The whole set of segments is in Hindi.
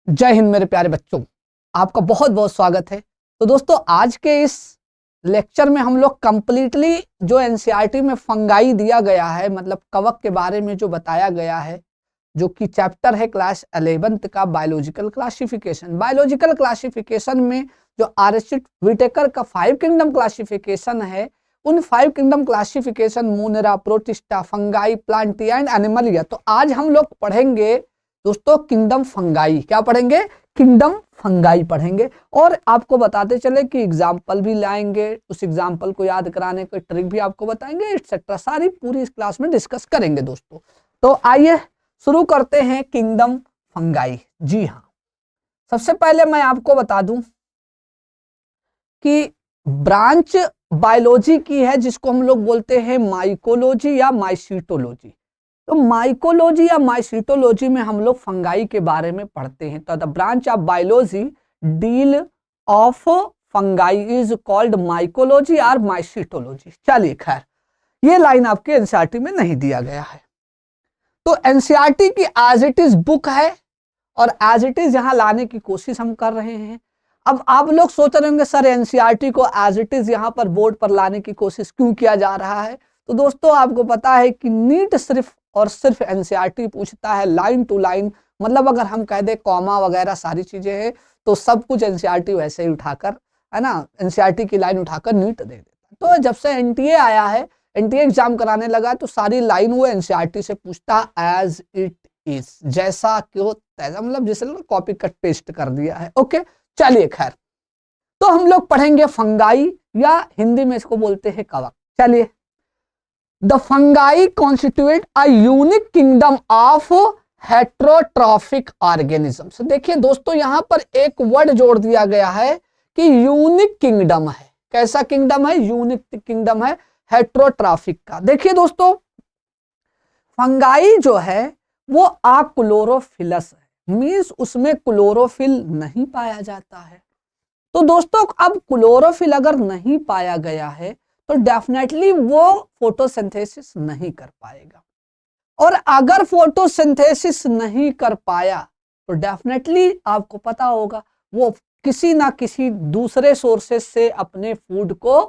जय हिंद मेरे प्यारे बच्चों, आपका बहुत बहुत स्वागत है। तो दोस्तों, आज के इस लेक्चर में हम लोग कंप्लीटली जो एनसीईआरटी में फंगाई दिया गया है, मतलब कवक के बारे में जो बताया गया है, जो कि चैप्टर है क्लास 11th का बायोलॉजिकल क्लासिफिकेशन। बायोलॉजिकल क्लासिफिकेशन में जो आर्चिट व्हिटेकर का 5 किंगडम क्लासिफिकेशन है, उन 5 kingdom classification Monera, Protista, fungi, Plantae and Animalia. तो आज हम लोग पढ़ेंगे दोस्तों किंगडम फंगाई। क्या पढ़ेंगे? किंगडम फंगाई पढ़ेंगे। और आपको बताते चले कि एग्जाम्पल भी लाएंगे, उस एग्जाम्पल को याद कराने के ट्रिक भी आपको बताएंगे, एक्सेट्रा सारी पूरी इस क्लास में डिस्कस करेंगे दोस्तों। तो आइए शुरू करते हैं किंगडम फंगाई। जी हाँ, सबसे पहले मैं आपको बता दूं कि ब्रांच बायोलॉजी की है जिसको हम लोग बोलते हैं माइकोलॉजी या माइसीटोलॉजी। तो माइकोलॉजी या माइसीटोलॉजी में हम लोग फंगाई के बारे में पढ़ते हैं। तो the branch of biology deal of fungi is called mycology और माइसीटोलॉजी। चलिए खैर, ये लाइन आपके एनसीईआरटी में नहीं दिया गया है। तो एनसीईआरटी की एज इट इज बुक है और एज इट इज यहां लाने की कोशिश हम कर रहे हैं। अब आप लोग सोच रहे होंगे सर एनसीईआरटी को एज इट इज यहां पर बोर्ड पर लाने की कोशिश क्यों किया जा रहा है? तो दोस्तों, आपको पता है कि नीट सिर्फ और सिर्फ एनसीईआरटी पूछता है लाइन टू लाइन। मतलब अगर हम कह दे कॉमा वगैरह सारी चीजें हैं तो सब कुछ एनसीईआरटी वैसे ही उठाकर, है ना, एनसीईआरटी की लाइन उठाकर नीट दे देता। तो जब से एनटीए आया है, एनटीए एग्जाम कराने लगा, तो सारी लाइन वो एनसीईआरटी से पूछता एज इट इज, जैसा क्यों तैसा, मतलब जैसे कॉपी कट पेस्ट कर दिया है। ओके, चलिए खैर, तो हम लोग पढ़ेंगे फंगाई या हिंदी में इसको बोलते हैं कवक। चलिए, the fungi constitute a unique kingdom of heterotrophic organisms. देखिए दोस्तों, यहां पर एक वर्ड जोड़ दिया गया है कि यूनिक किंगडम है। कैसा किंगडम है? यूनिक किंगडम है हेट्रोट्रॉफिक का। देखिए दोस्तों, फंगाई जो है वो अक्लोरोफिलस है, मींस उसमें क्लोरोफिल नहीं पाया जाता है। तो दोस्तों, अब क्लोरोफिल अगर नहीं पाया गया है तो डेफिनेटली वो फोटोसिंथेसिस नहीं कर पाएगा, और अगर फोटोसिंथेसिस नहीं कर पाया तो डेफिनेटली आपको पता होगा वो किसी ना किसी दूसरे सोर्सेस से अपने फूड को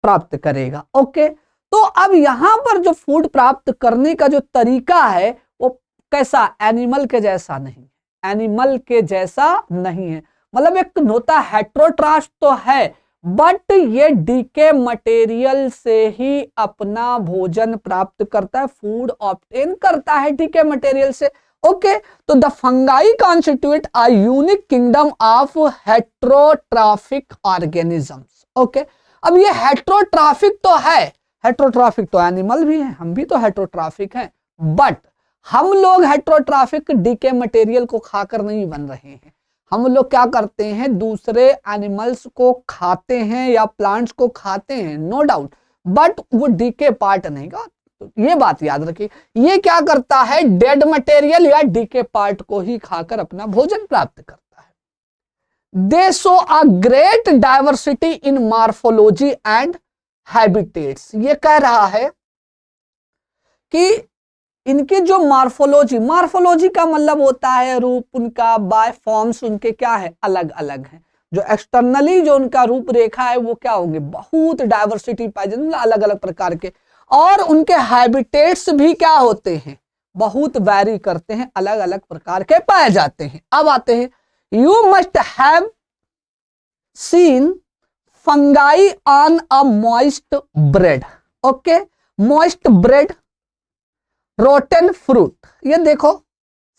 प्राप्त करेगा। ओके, तो अब यहां पर जो फूड प्राप्त करने का जो तरीका है वो कैसा? एनिमल के जैसा नहीं, एनिमल के जैसा नहीं है। मतलब एक होता हेट्रोट्रॉफ तो है, बट ये डीके मटेरियल से ही अपना भोजन प्राप्त करता है, फूड ऑब्टेन करता है डीके मटेरियल से। ओके, तो the fungi constitute a unique kingdom of heterotrophic organisms. Okay, अब ये हेट्रोट्रॉफिक तो है, हेट्रोट्रॉफिक तो एनिमल भी है, हम भी तो हेट्रोट्रॉफिक हैं, बट हम लोग हेट्रोट्रॉफिक डीके मटेरियल को खाकर नहीं बन रहे हैं। हम लोग क्या करते हैं? दूसरे एनिमल्स को खाते हैं या प्लांट्स को खाते हैं, नो डाउट, बट वो डीके पार्ट नहीं का। तो ये बात याद रखिए, ये क्या करता है? डेड मटेरियल या डीके पार्ट को ही खाकर अपना भोजन प्राप्त करता है। दे show a great diversity in morphology and habitats. ये कह रहा है कि इनके जो मॉर्फोलॉजी, मॉर्फोलॉजी का मतलब होता है रूप उनका, बाय फॉर्म्स उनके क्या है? अलग अलग है। जो एक्सटर्नली जो उनका रूप रेखा है वो क्या होंगे? बहुत डाइवर्सिटी पाई जाती है, अलग अलग प्रकार के। और उनके हैबिटेट्स भी क्या होते हैं? बहुत वैरी करते हैं, अलग अलग प्रकार के पाए जाते हैं। अब आते हैं, you must have seen fungi on a moist bread. Okay, moist bread, rotten fruit. ये देखो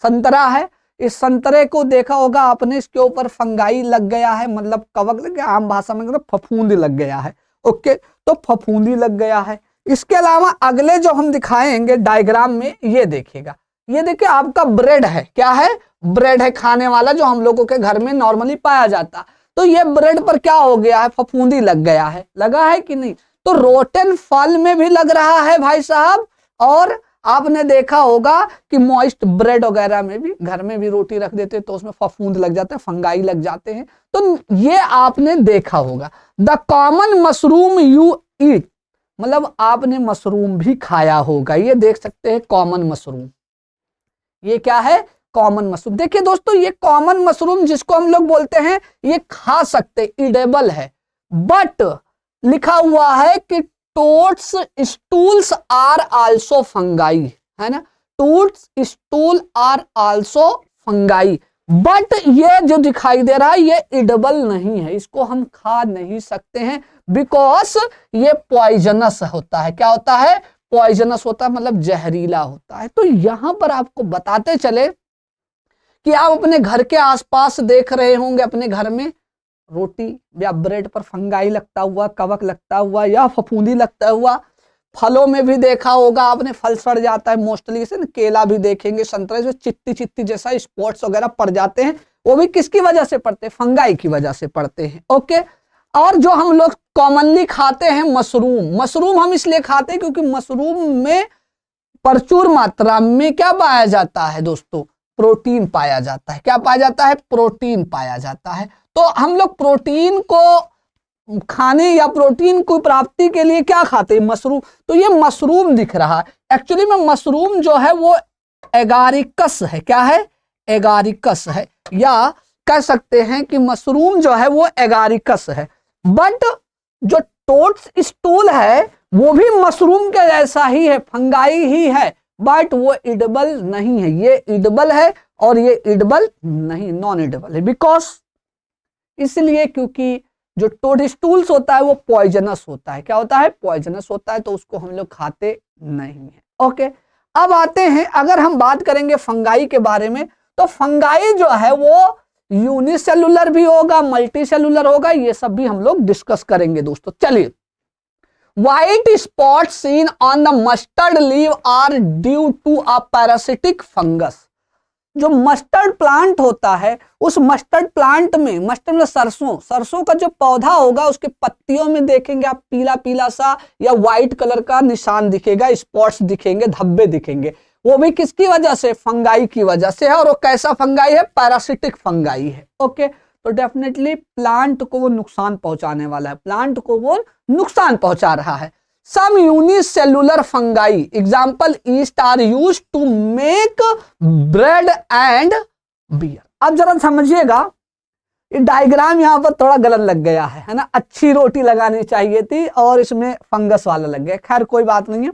संतरा है, इस संतरे को देखा होगा आपने, इसके ऊपर फंगाई लग गया है, मतलब कवक लग गया, आम भाषा में फफूंदी लग गया है। ओके, तो फफूंदी लग गया है। इसके अलावा अगले जो हम दिखाएंगे डायग्राम में, ये देखिएगा, ये देखिए आपका ब्रेड है। क्या है? ब्रेड है, खाने वाला, जो हम लोगों के घर में नॉर्मली पाया जाता। तो ये ब्रेड पर क्या हो गया है? फफूंदी लग गया है। लगा है कि नहीं? तो रोटन फल में भी लग रहा है भाई साहब, और आपने देखा होगा कि मॉइस्ट ब्रेड वगैरह में भी, घर में भी रोटी रख देते तो उसमें फफूंद लग जाते हैं, फंगाई लग जाते हैं। तो ये आपने देखा होगा। The common mushroom you eat, मतलब आपने मशरूम भी खाया होगा। ये देख सकते हैं कॉमन मशरूम, ये क्या है? Common mushroom. देखिए दोस्तों, ये कॉमन मशरूम जिसको हम लोग बोलते हैं ये खा सकते, इडेबल है, बट लिखा हुआ है कि toadstools are also fungi, है ना, toadstool are also fungi, but ये जो दिखाई दे रहा है ये इडेबल नहीं है, इसको हम खा नहीं सकते हैं, बिकॉज ये पॉइजनस होता है। क्या होता है? पॉइजनस होता है, मतलब जहरीला होता है। तो यहां पर आपको बताते चले कि आप अपने घर के आसपास देख रहे होंगे, अपने घर में रोटी या ब्रेड पर फंगाई लगता हुआ, कवक लगता हुआ या फफूंदी लगता हुआ। फलों में भी देखा होगा आपने, फल सड़ जाता है मोस्टली से, केला भी देखेंगे, संतरे से चित्ती चित्ती जैसा स्पॉट्स वगैरह पड़ जाते हैं, वो भी किसकी वजह से पड़ते हैं? फंगाई की वजह से पड़ते हैं। ओके, और जो हम लोग कॉमनली खाते हैं मशरूम, मशरूम हम इसलिए खाते हैं क्योंकि मशरूम में प्रचुर मात्रा में क्या पाया जाता है दोस्तों? प्रोटीन पाया जाता है। क्या पाया जाता है? प्रोटीन पाया जाता है। तो हम लोग प्रोटीन को खाने या प्रोटीन को प्राप्ति के लिए क्या खाते हैं? मशरूम। तो ये मशरूम दिख रहा है, एक्चुअली में मशरूम जो है वो एगारिकस है। क्या है? एगारिकस है, या कह सकते हैं कि मशरूम जो है वो एगारिकस है। बट जो टोड्स स्टूल है वो भी मशरूम के जैसा ही है, फंगाई ही है, बट वो इडेबल नहीं है। ये इडेबल है और ये इडेबल नहीं, नॉन इडेबल है। बिकॉज इसलिए क्योंकि जो टोडस्टूल्स होता है वो पॉइजनस होता है। क्या होता है? पॉइजनस होता है, तो उसको हम लोग खाते नहीं है। ओके, अब आते हैं, अगर हम बात करेंगे फंगाई के बारे में, तो फंगाई जो है वो यूनिसेलुलर भी होगा, मल्टी सेलुलर होगा, ये सब भी हम लोग डिस्कस करेंगे दोस्तों। चलिए, white spot seen on the mustard leave are due to a parasitic fungus. जो मस्टर्ड प्लांट होता है, उस मस्टर्ड प्लांट में, मस्टर्ड में सरसों का जो पौधा होगा उसके पत्तियों में देखेंगे आप पीला पीला सा या व्हाइट कलर का निशान दिखेगा, स्पॉट्स दिखेंगे, धब्बे दिखेंगे। वो भी किसकी वजह से? फंगाई की वजह से है। और वो कैसा फंगाई है? पैरासिटिक फंगाई है। ओके, तो डेफिनेटली प्लांट को वो नुकसान पहुंचाने वाला है, प्लांट को वो नुकसान पहुंचा रहा है। Some unicellular fungi, example yeast are used to make bread and beer। अब जरा समझिएगा, ये डायग्राम यहाँ पर थोड़ा गलत लग गया है ना, अच्छी रोटी लगानी चाहिए थी और इसमें फंगस वाला लग गया। खैर कोई बात नहीं है।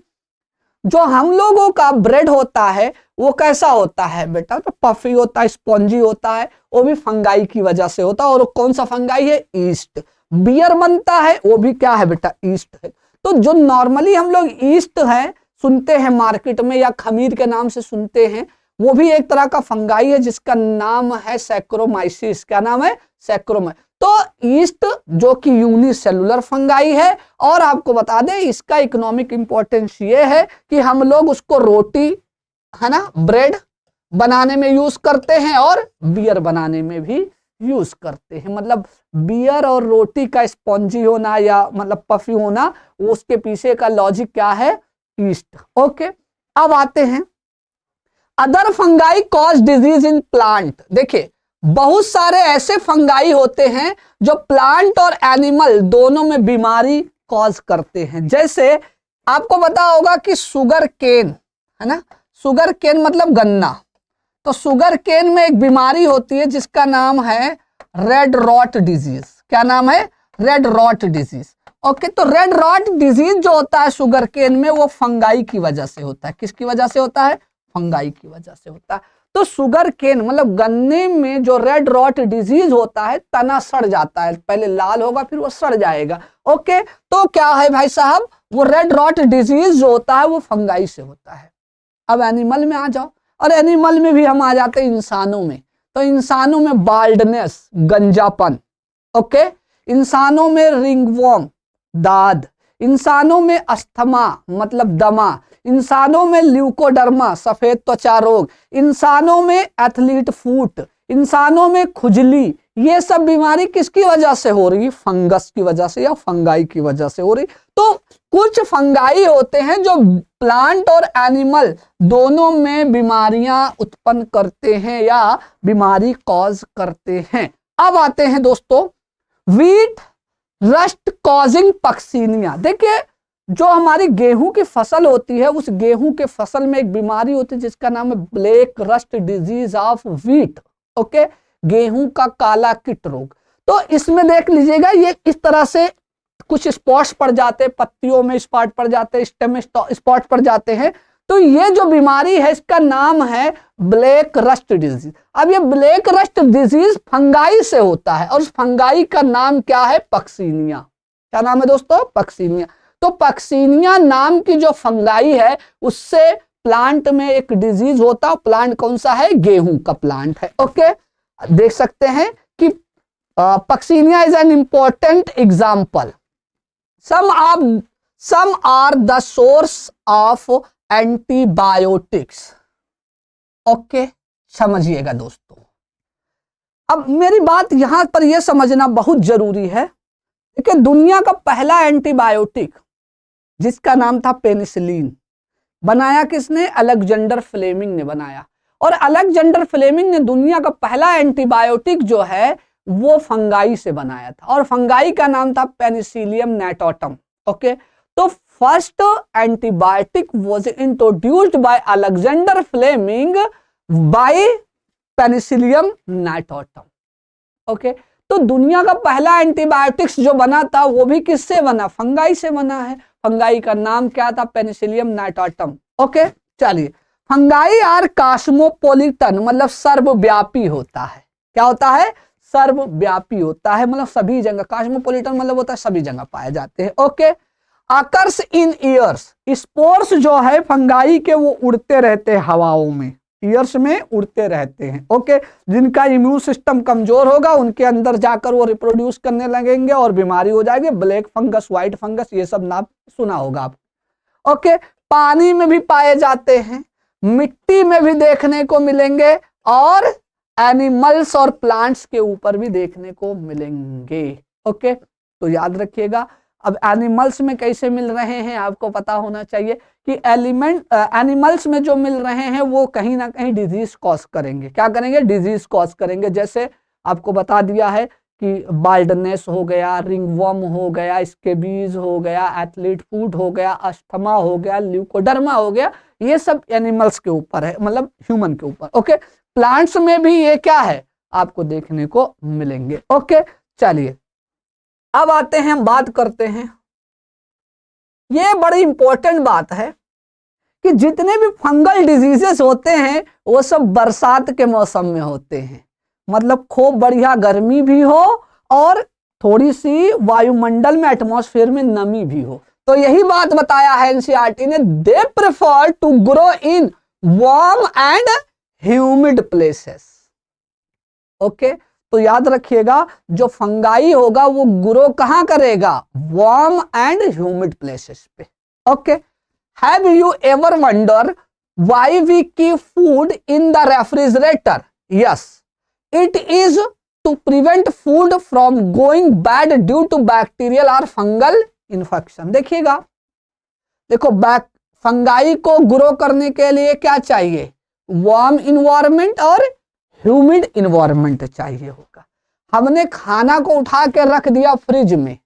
जो हम लोगों का ब्रेड होता है वो कैसा होता है बेटा? तो पफी होता है, स्पॉन्जी होता है, वो भी फंगाई की वजह से होता है। और कौन सा फंगाई है? ईस्ट। बियर बनता है वो भी क्या है बेटा? ईस्ट है। तो जो नॉर्मली हम लोग ईस्ट है सुनते हैं मार्केट में या खमीर के नाम से सुनते हैं, वो भी एक तरह का फंगाई है जिसका नाम है सैक्रोमाइसिस। क्या नाम है? सैक्रोमाइसिस। तो ईस्ट जो कि यूनिसेलुलर फंगाई है, और आपको बता दें इसका इकोनॉमिक इंपॉर्टेंस ये है कि हम लोग उसको रोटी, है ना, ब्रेड बनाने में यूज करते हैं और बियर बनाने में भी यूज करते हैं। मतलब बियर और रोटी का स्पॉन्जी होना या मतलब पफी होना, उसके पीछे का लॉजिक क्या है? ईस्ट। ओके, अब आते हैं other fungi cause disease in plant. देखिए, बहुत सारे ऐसे फंगाई होते हैं जो प्लांट और एनिमल दोनों में बीमारी कॉज करते हैं। जैसे आपको पता होगा कि शुगर केन, है ना, शुगर केन मतलब गन्ना। तो शुगर केन में एक बीमारी होती है जिसका नाम है रेड रॉट डिजीज। क्या नाम है? Red rot disease. ओके, तो रेड रॉट डिजीज जो होता है शुगर केन में, वो फंगाई की वजह से होता है। किसकी वजह से होता है? फंगाई की वजह से होता है। तो शुगर केन मतलब गन्ने में जो रेड रॉट डिजीज होता है, तना सड़ जाता है, पहले लाल होगा फिर वो सड़ जाएगा। ओके, तो क्या है भाई साहब, वो रेड रॉट डिजीज जो होता है वो फंगाई से होता है। अब एनिमल में आ जाओ, और एनिमल में भी हम आ जाते हैं इंसानों में। तो इंसानों में बाल्डनेस, गंजापन। ओके, इंसानों में रिंगवॉर्म, दाद। इंसानों में अस्थमा मतलब दमा। इंसानों में ल्यूकोडर्मा, सफेद त्वचा रोग। इंसानों में एथलीट फूट। इंसानों में खुजली। ये सब बीमारी किसकी वजह से हो रही? फंगस की वजह से या फंगाई की वजह से हो रही। तो कुछ फंगाई होते हैं जो प्लांट और एनिमल दोनों में बीमारियां उत्पन्न करते हैं या बीमारी कॉज करते हैं। अब आते हैं दोस्तों व्हीट रस्ट कॉजिंग पक्सीनिया। देखिए, जो हमारी गेहूं की फसल होती है, उस गेहूं के फसल में एक बीमारी होती है जिसका नाम है black rust disease of wheat. Okay, गेहूं का काला कीट रोग। तो इसमें देख लीजिएगा, ये इस तरह से कुछ स्पॉट्स पड़ जाते हैं, पत्तियों में स्पॉट पड़ जाते हैं, स्टेम में स्पॉट पड़ जाते हैं। तो ये जो बीमारी है इसका नाम है ब्लैक रस्ट डिजीज। अब ये ब्लैक रस्ट डिजीज फंगाई से होता है और उस फंगाई का नाम क्या है? पक्सीनिया। क्या नाम है दोस्तों? पक्सीनिया। तो पक्सीनिया नाम की जो फंगाई है उससे प्लांट में एक डिजीज होता है। प्लांट कौन सा है? गेहूं का प्लांट है। ओके, देख सकते हैं कि Puccinia is an important example. some are the source of antibiotics. Okay, समझिएगा दोस्तों। अब मेरी बात यहां पर यह समझना बहुत जरूरी है कि दुनिया का पहला एंटीबायोटिक जिसका नाम था पेनिसिलिन, बनाया किसने? अलेक्जेंडर फ्लेमिंग ने बनाया। और अलेक्जेंडर फ्लेमिंग ने दुनिया का पहला एंटीबायोटिक जो है वो फंगाई से बनाया था और फंगाई का नाम था पेनिसिलियम नेटोटम। ओके, तो first antibiotic was introduced by Alexander Fleming by penicillium notatum. Okay, तो दुनिया का पहला एंटीबायोटिक्स जो बना था वो भी किससे बना? फंगाई से बना है। फंगाई का नाम क्या था? Penicillium notatum. ओके, चलिए, फंगाई आर कॉस्मोपोलिटन, मतलब सर्वव्यापी होता है। क्या होता है? सर्वव्यापी होता है, मतलब सभी जगह। कॉस्मोपोलिटन मतलब होता है सभी जगह पाए जाते हैं। ओके, आकर्स इन ईयर्स, स्पोर्स जो है फंगाई के वो उड़ते रहते हैं हवाओं में, ईयर्स में उड़ते रहते हैं। ओके, जिनका इम्यून सिस्टम कमजोर होगा उनके अंदर जाकर वो रिप्रोड्यूस करने लगेंगे और बीमारी हो जाएगी। ब्लैक फंगस, व्हाइट फंगस, ये सब नाम सुना होगा आप। ओके, पानी में भी पाए जाते हैं, मिट्टी में भी देखने को मिलेंगे और एनिमल्स और प्लांट्स के ऊपर भी देखने को मिलेंगे। ओके, तो याद रखिएगा। अब एनिमल्स में कैसे मिल रहे हैं आपको पता होना चाहिए कि एनिमल्स में जो मिल रहे हैं वो कहीं ना कहीं डिजीज कॉज करेंगे। क्या करेंगे? डिजीज कॉज करेंगे। जैसे आपको बता दिया है कि बाल्डनेस हो गया, रिंगवर्म हो गया, स्केबीज हो गया, एथलीट फूट हो गया, अस्थमा हो गया, ल्यूकोडर्मा हो गया, ये सब एनिमल्स के ऊपर है, मतलब ह्यूमन के ऊपर। ओके, प्लांट्स में भी ये क्या है? आपको देखने को मिलेंगे। ओके, चलिए अब आते हैं, हम बात करते हैं, ये बड़ी इंपॉर्टेंट बात है कि जितने भी फंगल डिजीजेस होते हैं वो सब बरसात के मौसम में होते हैं। मतलब खूब बढ़िया गर्मी भी हो और थोड़ी सी वायुमंडल में, एटमॉस्फेयर में नमी भी हो। तो यही बात बताया है एनसीईआरटी ने, they prefer to grow in warm and humid places. Okay, तो याद रखिएगा जो फंगाई होगा वो ग्रो कहां करेगा? वार्म एंड ह्यूमिड प्लेसेस पे। Okay, have you ever wonder why we keep food in the refrigerator? Yes, it is to prevent food from going bad due to bacterial और फंगल इन्फेक्शन। देखिएगा, देखो फंगाई को ग्रो करने के लिए क्या चाहिए? वार्म इन्वायरमेंट और ह्यूमिड इन्वायरमेंट चाहिए होगा। हमने खाना को उठा के रख दिया फ्रिज में,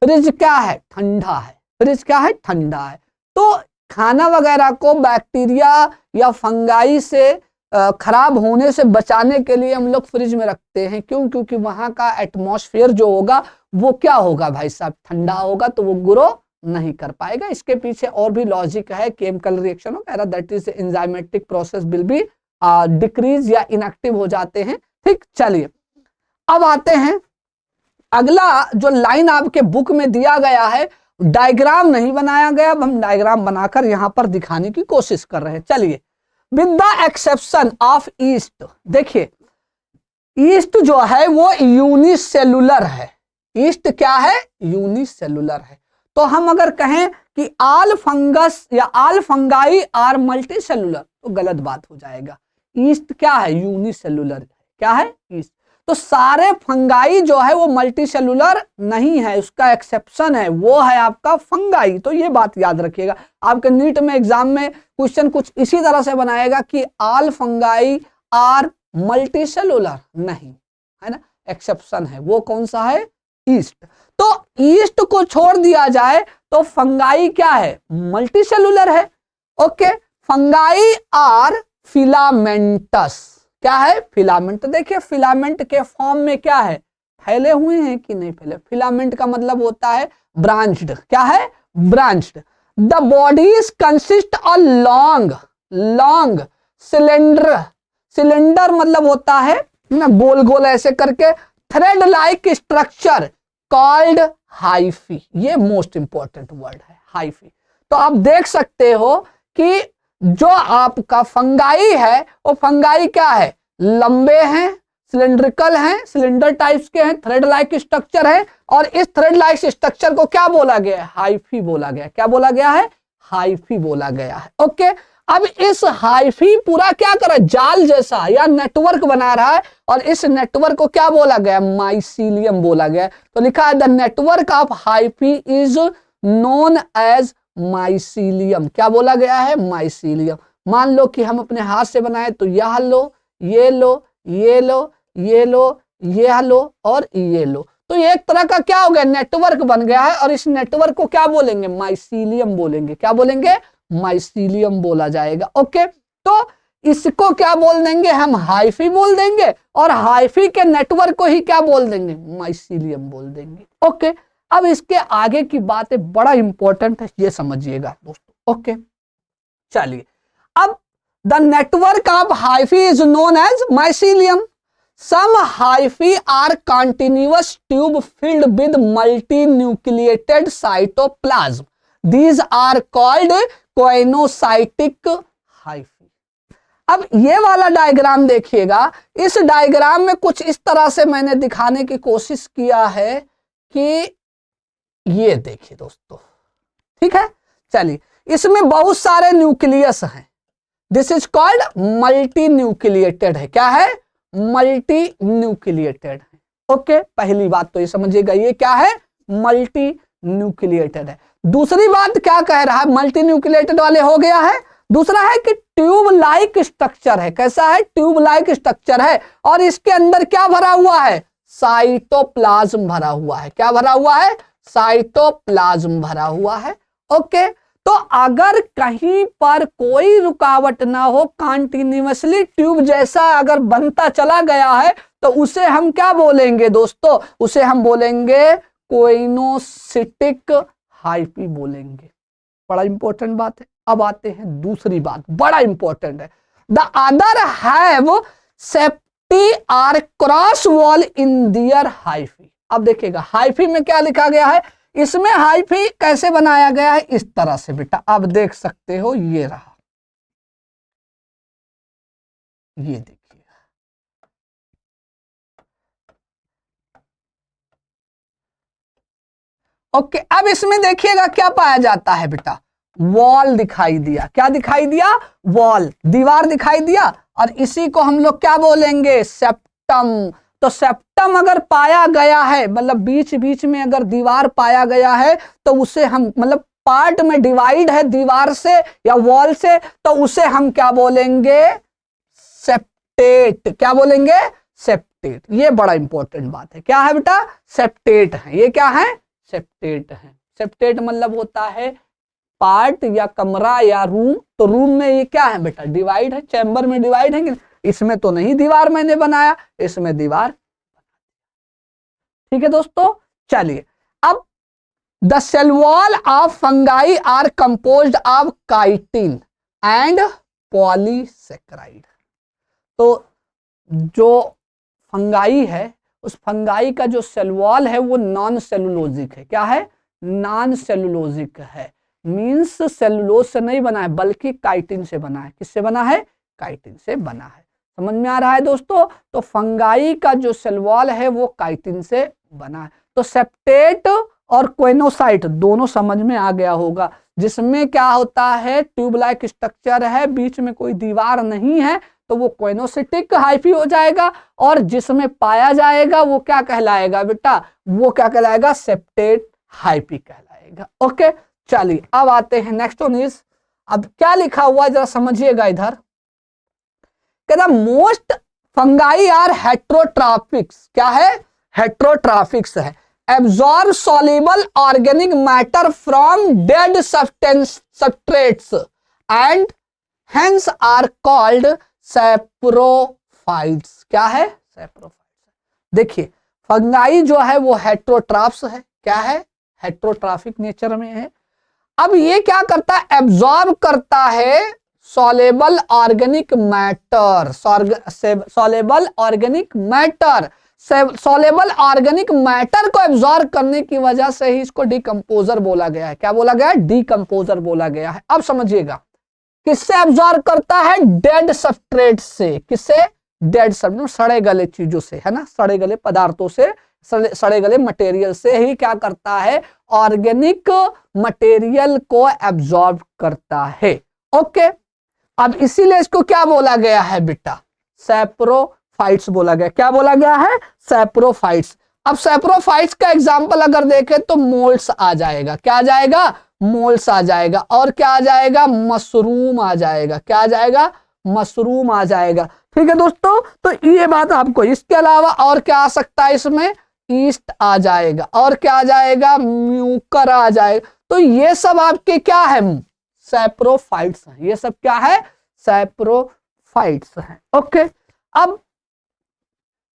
फ्रिज क्या है? ठंडा है। फ्रिज क्या है? ठंडा है। तो खाना वगैरह को बैक्टीरिया या फंगाई से खराब होने से बचाने के लिए हम लोग फ्रिज में रखते हैं। क्यों? क्योंकि वहां का एटमॉस्फेयर जो होगा वो क्या होगा भाई साहब? ठंडा होगा, तो वो ग्रो नहीं कर पाएगा। इसके पीछे और भी लॉजिक है, केमिकल रिएक्शन वगैरह, that is enzymatic process will be decrease या इनएक्टिव हो जाते हैं। ठीक, चलिए अब आते हैं, अगला जो लाइन आपके बुक में दिया गया है, डायग्राम नहीं बनाया गया, अब हम डायग्राम बनाकर यहां पर दिखाने की कोशिश कर रहे हैं। चलिए, with the exception of east, देखिए ईस्ट जो है वो यूनिसेलुलर है। ईस्ट क्या है? यूनिसेलुलर है। तो हम अगर कहें कि आल फंगस या आल फंगाई आर मल्टी सेलुलर तो गलत बात हो जाएगा। ईस्ट क्या है? यूनिसेलुलर। क्या है? ईस्ट। तो सारे फंगाई जो है वो मल्टी सेलुलर नहीं है, उसका एक्सेप्शन है, वो है आपका फंगाई। तो ये बात याद रखिएगा। आपके नीट में एग्जाम में क्वेश्चन कुछ इसी तरह से बनाएगा कि आल फंगाई आर मल्टी सेलुलर, नहीं है ना, एक्सेप्शन है। वो कौन सा है? ईस्ट। तो ईस्ट को छोड़ दिया जाए तो फंगाई क्या है, मल्टीसेलुलर है। ओके, फंगाई आर फिलामेंटस, क्या है, फिलामेंट। देखिए फिलामेंट के फॉर्म में क्या है, फैले हुए हैं कि नहीं फैले। फिलामेंट का मतलब होता है ब्रांच्ड, क्या है, branched. The bodies consist of long long cylinder, cylinder मतलब होता है ना गोल गोल ऐसे करके, thread like structure called hyphae. ये मोस्ट इंपॉर्टेंट वर्ड है, हाइफी। तो आप देख सकते हो कि जो आपका फंगाई है वो फंगाई क्या है, लंबे हैं, सिलेंड्रिकल हैं, सिलेंडर टाइप्स के हैं, थ्रेड लाइक स्ट्रक्चर है, और इस थ्रेड लाइक स्ट्रक्चर को क्या बोला गया है, हाइफी बोला गया। क्या बोला गया है, हाइफी बोला गया है। ओके, अब इस हाइफी पूरा क्या कर रहा है, जाल जैसा या नेटवर्क बना रहा है, और इस नेटवर्क को क्या बोला गया, माइसीलियम बोला गया। तो लिखा है the network of hyphae is known as mycelium. क्या बोला गया है, माइसीलियम। मान लो कि हम अपने हाथ से बनाए तो यह लो, ये लो, ये लो, ये लो, ये लो और ये लो, तो ये एक तरह का क्या हो गया, नेटवर्क बन गया है। और इस नेटवर्क को क्या बोलेंगे, माइसीलियम बोलेंगे। क्या बोलेंगे, माइसीलियम बोला जाएगा। ओके, तो इसको क्या बोल देंगे हम, हाइफी बोल देंगे, और हाइफी के नेटवर्क को ही क्या बोल देंगे, माइसीलियम बोल देंगे। ओके, अब इसके आगे की बातें बड़ा इंपॉर्टेंट है, ये समझिएगा दोस्तों। ओके, चलिए, अब the network of hyphae is known as mycelium. Some hyphae are continuous tube filled with multinucleated cytoplasm, these are called coenocytic hyphae. अब ये वाला डायग्राम देखिएगा, इस डायग्राम में कुछ इस तरह से मैंने दिखाने की कोशिश किया है कि ये देखिए दोस्तों, ठीक है। चलिए, इसमें बहुत सारे न्यूक्लियस हैं, this is called multi nucleated है। क्या है, मल्टी न्यूक्लिएटेड है। ओके, पहली बात तो ये समझिएगा, ये क्या है, मल्टी न्यूक्लिएटेड है। दूसरी बात क्या कह रहा है, मल्टी न्यूक्लिएटेड वाले हो गया है। दूसरा है कि ट्यूब लाइक स्ट्रक्चर है। कैसा है, ट्यूब लाइक स्ट्रक्चर है, और इसके अंदर क्या भरा हुआ है, साइटोप्लाज्म भरा हुआ है। क्या भरा हुआ है, साइटोप्लाज्म भरा हुआ है। ओके, तो अगर कहीं पर कोई रुकावट ना हो, कंटिन्यूअसली ट्यूब जैसा अगर बनता चला गया है, तो उसे हम क्या बोलेंगे दोस्तों, उसे हम बोलेंगे कोइनोसिटिक हाइफी बोलेंगे। बड़ा इंपॉर्टेंट बात है। अब आते हैं दूसरी बात, बड़ा इंपॉर्टेंट है, the other have septae or cross wall in their hyphae. अब देखिएगा हाइफी में क्या लिखा गया है, इसमें हाइफी कैसे बनाया गया है, इस तरह से बेटा आप देख सकते हो, ये रहा, ये देखिए। ओके, अब इसमें देखिएगा क्या पाया जाता है बेटा, वॉल दिखाई दिया। क्या दिखाई दिया, वॉल, दीवार दिखाई दिया, और इसी को हम लोग क्या बोलेंगे, सेप्टम। तो सेप्टम अगर पाया गया है, मतलब बीच बीच में अगर दीवार पाया गया है, तो उसे हम, मतलब पार्ट में डिवाइड है दीवार से या वॉल से, तो उसे हम क्या बोलेंगे, सेप्टेट। क्या बोलेंगे, सेप्टेट। ये बड़ा इंपॉर्टेंट बात है। क्या है बेटा, सेप्टेट है। ये क्या है, सेप्टेट है। सेप्टेट मतलब होता है पार्ट या कमरा या रूम। तो रूम में ये क्या है बेटा, डिवाइड है, चैम्बर में डिवाइड है। इसमें तो नहीं दीवार मैंने बनाया, इसमें दीवार। ठीक है दोस्तों, चलिए, अब the cell wall of fungi are composed of chitin and polysaccharide. तो जो फंगाई है, उस फंगाई का जो सेल वॉल है वो नॉन सेलुलोजिक है। क्या है, नॉन सेलुलोजिक है, मींस सेलुलोज से नहीं बना है, बल्कि काइटिन से बना है। किससे बना है, काइटिन से बना है। समझ में आ रहा है दोस्तों। तो फंगाई का जो सेल वॉल है वो काइटिन से बना है। तो सेप्टेट और कोइनोसाइट दोनों समझ में आ गया होगा, जिसमें क्या होता है, ट्यूब लाइक स्ट्रक्चर है, बीच में कोई दीवार नहीं है, तो वो कोइनोसिटिक हाइफी हो जाएगा, और जिसमें पाया जाएगा वो क्या कहलाएगा बेटा, वो क्या कहलाएगा, सेप्टेट हाइफी कहलाएगा। ओके, चलिए अब आते हैं नेक्स्ट वन इज, अब क्या लिखा हुआ है जरा समझिएगा इधर, कहता मोस्ट फंगाई आर हेट्रोट्राफिक्स। क्या है, हेट्रोट्राफिक्स है। absorb soluble organic matter from dead substrates and hence are called saprophytes। क्या है? सैप्रोफाइट्स। देखिए फंगाई जो है वो हेट्रोट्राफ्स है। क्या है? हेट्रोट्राफिक नेचर में है। अब ये क्या करता है? एब्जॉर्ब करता है soluble organic matter. Soluble organic matter, soluble organic matter को एब्जॉर्ब करने की वजह से ही इसको डिकम्पोजर बोला गया है। क्या बोला गया है? डिकम्पोजर बोला गया है। अब समझिएगा किससे एब्जॉर्ब करता है? डेड सबस्ट्रेट से। किससे? डेड सबस्ट्रेट, सड़े गले चीजों से, है ना, सड़े गले पदार्थों से, सड़े गले मटेरियल से ही क्या करता है? ऑर्गेनिक मटेरियल को एब्जॉर्ब करता है। ओके, अब इसीलिए इसको क्या बोला गया है बेटा? सैप्रोफाइट्स बोला गया। क्या बोला गया है? सैप्रोफाइट्स। अब सैप्रोफाइट्स का एग्जांपल अगर देखें तो मोल्स आ जाएगा। क्या आ जाएगा? मोल्स आ जाएगा। और क्या आ जाएगा? मशरूम आ जाएगा। क्या आ जाएगा? मशरूम आ जाएगा। ठीक है दोस्तों, तो ये बात आपको, इसके अलावा और क्या आ सकता है इसमें? ईस्ट आ जाएगा। और क्या आ जाएगा? म्यूकर आ जाएगा। तो ये सब आपके क्या है? सैप्रोफाइट्स हैं। ये सब क्या है? सैप्रोफाइट्स हैं। ओके, अब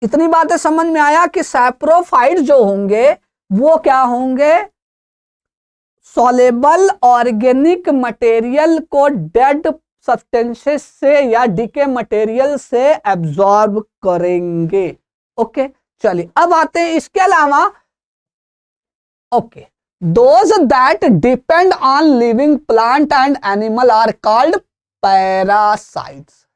इतनी बातें समझ में आया कि सैप्रोफाइट्स जो होंगे वो क्या होंगे? सॉलेबल ऑर्गेनिक मटेरियल को डेड सब्सटेंसेस से या डीके मटेरियल से एब्जॉर्ब करेंगे। ओके, चलिए अब आते हैं इसके अलावा। Okay, those that depend on living plant and animal are called parasites.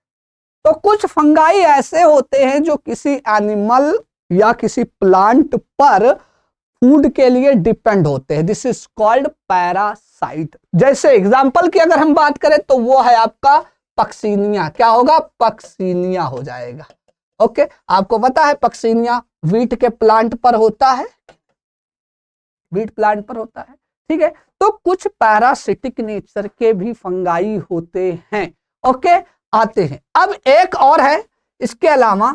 तो कुछ फंगाई ऐसे होते हैं जो किसी एनिमल या किसी प्लांट पर फूड के लिए डिपेंड होते हैं। This is called parasite. जैसे एग्जांपल की अगर हम बात करें तो वो है आपका पक्सीनिया। क्या होगा? पक्सीनिया हो जाएगा। ओके, आपको पता है पक्सीनिया वीट के प्लांट पर होता है, वीट प्लांट पर होता है। ठीक है, तो कुछ पैरासिटिक नेचर के भी फंगाई होते हैं। ओके, आते हैं। अब एक और है इसके अलावा,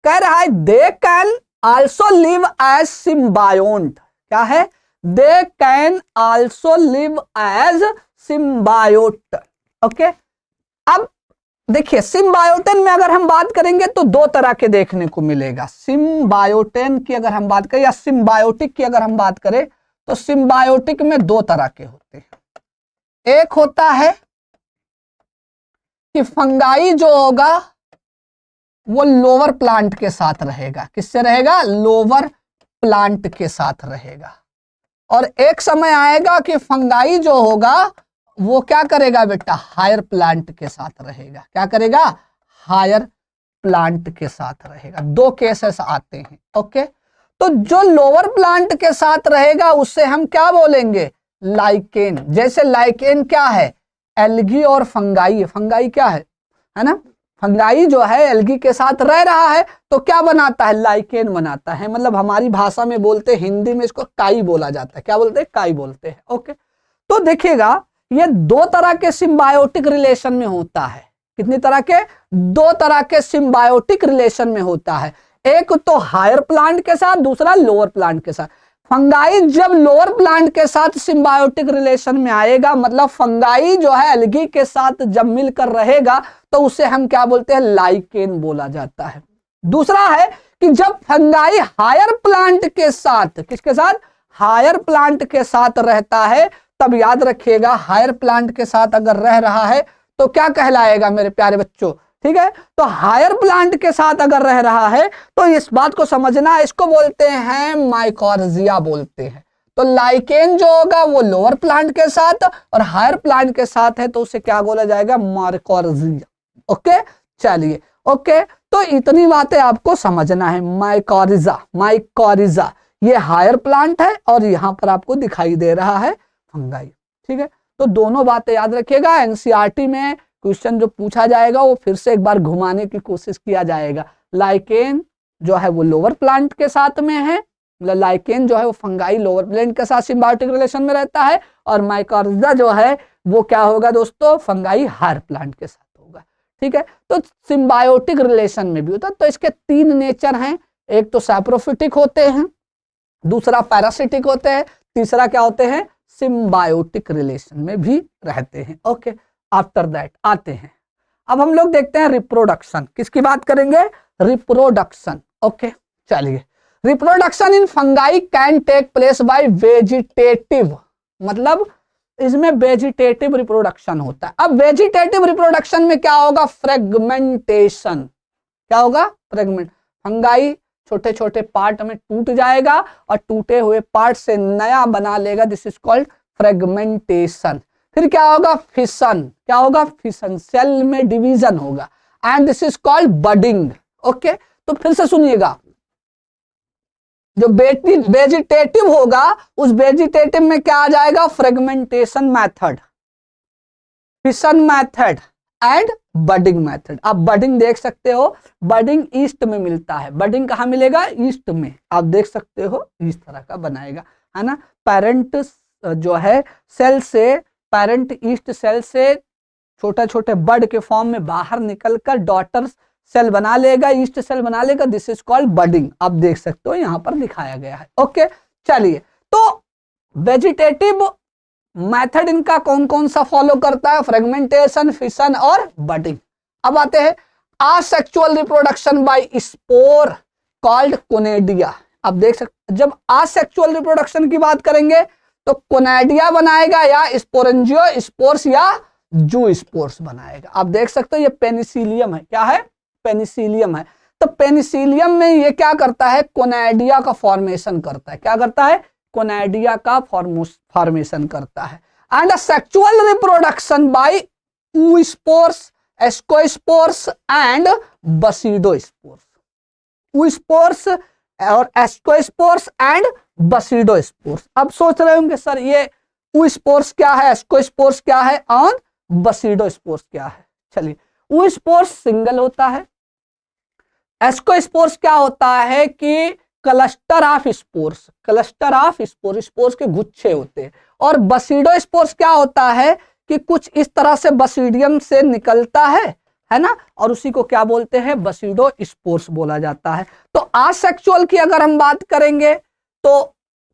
कह रहा है they can also live as symbiont. क्या है? They can also live as symbiont. Okay, अब देखिए सिम्बायोटेन में अगर हम बात करेंगे तो दो तरह के देखने को मिलेगा। सिम्बायोटेन की अगर हम बात करें या सिम्बायोटिक की अगर हम बात करें तो सिम्बायोटिक में दो तरह के होते हैं। एक होता है कि फंगाई जो होगा वो लोअर प्लांट के साथ रहेगा। किससे रहेगा? लोअर प्लांट के साथ रहेगा। और एक समय आएगा कि फंगाई जो होगा वो क्या करेगा बेटा? हायर प्लांट के साथ रहेगा। क्या करेगा? हायर प्लांट के साथ रहेगा। दो केसेस आते हैं। ओके, तो जो लोअर प्लांट के साथ रहेगा उससे हम क्या बोलेंगे? लाइकेन। जैसे लाइकेन क्या है? एल्गी और फंगाई। फंगाई क्या है ना? फंगाई जो है एल्गी के साथ रह रहा है तो क्या बनाता है? लाइकेन बनाता है। मतलब हमारी भाषा में बोलते, हिंदी में इसको काई बोला जाता है। क्या बोलते हैं? काई बोलते हैं। ओके, तो देखिएगा ये दो तरह के सिम्बायोटिक रिलेशन में होता है। कितनी तरह के? दो तरह के सिम्बायोटिक रिलेशन में होता है। एक तो हायर प्लांट के साथ, दूसरा लोअर प्लांट के साथ। फंगाई जब लोअर प्लांट के साथ सिम्बायोटिक रिलेशन में आएगा, मतलब फंगाई जो है एल्गी के साथ जब मिलकर रहेगा तो उसे हम क्या बोलते हैं? लाइकेन बोला जाता है। दूसरा है कि जब फंगाई हायर प्लांट के साथ, किसके साथ? हायर प्लांट के साथ रहता है, तब याद रखिएगा हायर प्लांट के साथ अगर रह रहा है तो क्या कहलाएगा मेरे प्यारे बच्चों? ठीक है, तो हायर प्लांट के साथ अगर रह रहा है तो इस बात को समझना, इसको बोलते हैं माइकोर्जिया बोलते हैं। तो लाइकेन जो होगा वो लोअर प्लांट के साथ और हायर प्लांट के साथ है तो उसे क्या बोला जाएगा? माइकोर्जिया। ओके, चलिए। ओके, तो इतनी बातें आपको समझना है। माइकोर्जिया, माइकोर्जिया ये हायर प्लांट है और यहां पर आपको दिखाई दे रहा है फंगाई। ठीक है, तो दोनों बातें याद रखिएगा। एनसीईआरटी में क्वेश्चन जो पूछा जाएगा वो फिर से एक बार घुमाने की कोशिश किया जाएगा। लाइकेन जो है वो लोअर प्लांट के साथ में है, मतलब लाइकेन जो है वो फंगाई लोअर प्लांट के साथ सिम्बायोटिक रिलेशन में रहता है, और माइकोर्जिया जो है वो क्या होगा दोस्तों? फंगाई हायर प्लांट के साथ होगा। ठीक है, तो सिम्बायोटिक रिलेशन में भी होता है। तो इसके तीन नेचर हैं, एक तो सैप्रोफिटिक होते हैं, दूसरा पैरासिटिक होते हैं, तीसरा क्या होते हैं, सिम्बायोटिक रिलेशन में भी रहते हैं। ओके, आफ्टर दैट आते हैं, अब हम लोग देखते हैं रिप्रोडक्शन। किसकी बात करेंगे, रिप्रोडक्शन। ओके चलिए, reproduction in fungi can take place by vegetative, मतलब इसमें वेजिटेटिव रिप्रोडक्शन होता है। अब वेजिटेटिव रिप्रोडक्शन में क्या होगा, फ्रेगमेंटेशन। क्या होगा, फ्रेगमेंट। फंगाई छोटे छोटे पार्ट में टूट जाएगा और टूटे हुए पार्ट से नया बना लेगा, दिस इज कॉल्ड फ्रेगमेंटेशन। फिर क्या होगा, फिशन। क्या होगा, फिशन, सेल में डिवीजन होगा, and this is called budding. Okay, तो फिर से सुनिएगा, जो वेजिटेटिव होगा उस वेजिटेटिव में क्या आ जाएगा, fragmentation method, fission method and budding method. आप बडिंग देख सकते हो, बडिंग ईस्ट में मिलता है। बडिंग कहाँ मिलेगा, ईस्ट में। आप देख सकते हो इस तरह का बनाएगा, है ना। पेरेंट जो है सेल से, पेरेंट ईस्ट सेल से छोटे छोटे बड के फॉर्म में बाहर निकलकर डॉटर सेल बना लेगा, ईस्ट सेल बना लेगा, दिस इज कॉल्ड बडिंग। आप देख सकते हो यहाँ पर दिखाया गया है। ओके चलिए, तो वेजिटेटिव मेथड इनका कौन कौन सा फॉलो करता है, फ्रेगमेंटेशन, फिशन और बडिंग। अब आते हैं asexual reproduction by spore called conidia. आप देख सकते, जब आसेक्सुअल रिप्रोडक्शन की बात करेंगे तो कोनेडिया बनाएगा या स्पोरेंजियो स्पोर्स या जू स्पोर्स बनाएगा। आप देख सकते हो ये पेनिसिलियम है, क्या है, पेनिसिलियम है। तो पेनिसिलियम में ये क्या करता है, कोनेडिया का फॉर्मेशन करता है। क्या करता है, कोनेडिया का फॉर्मेशन करता है। And sexual reproduction by oospores, ascospores and basidiospores. oospores और एस्कोस्पोर्स एंड बसिडोस्पोर्स। अब सोच रहे होंगे सर ये oospores क्या है, एस्कोस्पोर्स क्या है और बसिडोस्पोर्स क्या है। चलिए, oospores सिंगल होता है, एस्कोस्पोर्स क्या होता है कि cluster of spores, cluster of spore, spores के गुच्छे होते हैं। और बसिडोस्पोर्स क्या होता है कि कुछ इस तरह से बसिडियम से निकलता है ना, और उसी को क्या बोलते हैं, बसिडोस्पोर्स बोला जाता है। तो आसेक्सुअल की अगर हम बात करेंगे तो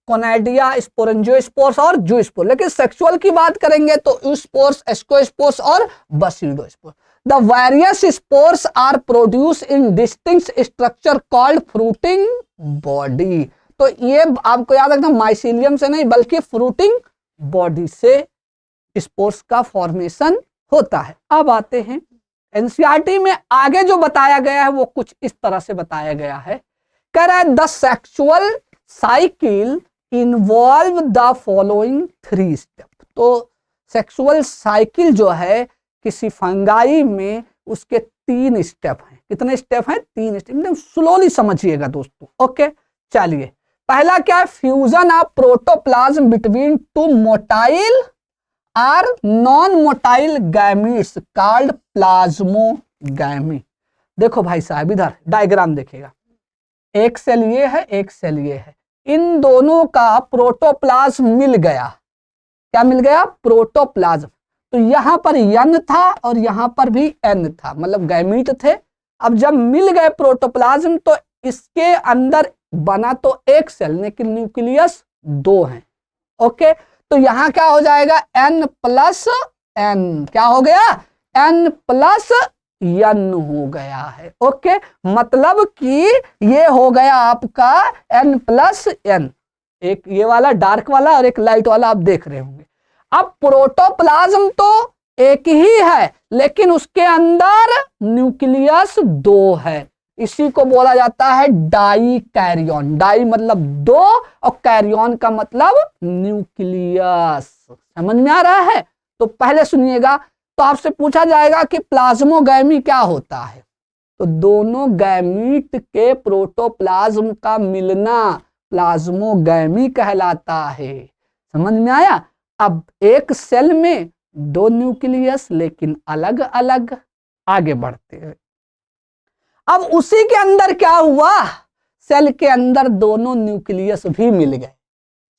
कोनेडिया, स्पोरेंजियोस्पोर्स और जूस्पोर्स, लेकिन सेक्सुअल की बात करेंगे तो oospores, एस्कोस्पोर्स और बसिडोस्पोर्स। The various spores are produced in distinct structure called fruiting body। तो ये आपको याद रखना, माइसीलियम से नहीं बल्कि फ्रूटिंग बॉडी से स्पोर्स का फॉर्मेशन होता है। अब आते हैं एनसीईआरटी में आगे जो बताया गया है वो कुछ इस तरह से बताया गया है। कह रहा है the sexual cycle involve the following 3 step. तो सेक्सुअल साइकिल जो है किसी फंगाई में उसके 3 स्टेप हैं। कितने स्टेप हैं, 3 स्टेप। एकदम स्लोली समझिएगा दोस्तों। ओके चलिए, पहला क्या है, fusion of protoplasm between 2 motile or non motile gametes called plasmogamy. देखो भाई साहब, इधर डायग्राम देखिएगा, एक सेल ये है, एक सेल ये है, इन दोनों का प्रोटोप्लाज्म मिल गया। क्या मिल गया, प्रोटोप्लाज्म। तो यहां पर n था और यहां पर भी n था, मतलब गैमीट थे। अब जब मिल गए प्रोटोप्लाज्म तो इसके अंदर बना तो एक सेल लेकिन न्यूक्लियस 2 हैं। ओके, तो यहां क्या हो जाएगा, n प्लस n, क्या हो गया, n प्लस n हो गया है। ओके, मतलब कि ये हो गया आपका n प्लस n, एक ये वाला डार्क वाला और एक लाइट वाला आप देख रहे होंगे। अब प्रोटोप्लाज्म तो एक ही है लेकिन उसके अंदर न्यूक्लियस 2 है, इसी को बोला जाता है डाई कैरियन। डाई मतलब 2 और कैरियन का मतलब न्यूक्लियस। समझ में आ रहा है? तो पहले सुनिएगा, तो आपसे पूछा जाएगा कि प्लाज्मोगैमी क्या होता है, तो दोनों गैमीट के प्रोटोप्लाज्म का मिलना प्लाज्मोगैमी कहलाता है। समझ में आया? अब एक सेल में 2 न्यूक्लियस लेकिन अलग अलग। आगे बढ़ते हैं, अब उसी के अंदर क्या हुआ, सेल के अंदर दोनों न्यूक्लियस भी मिल गए।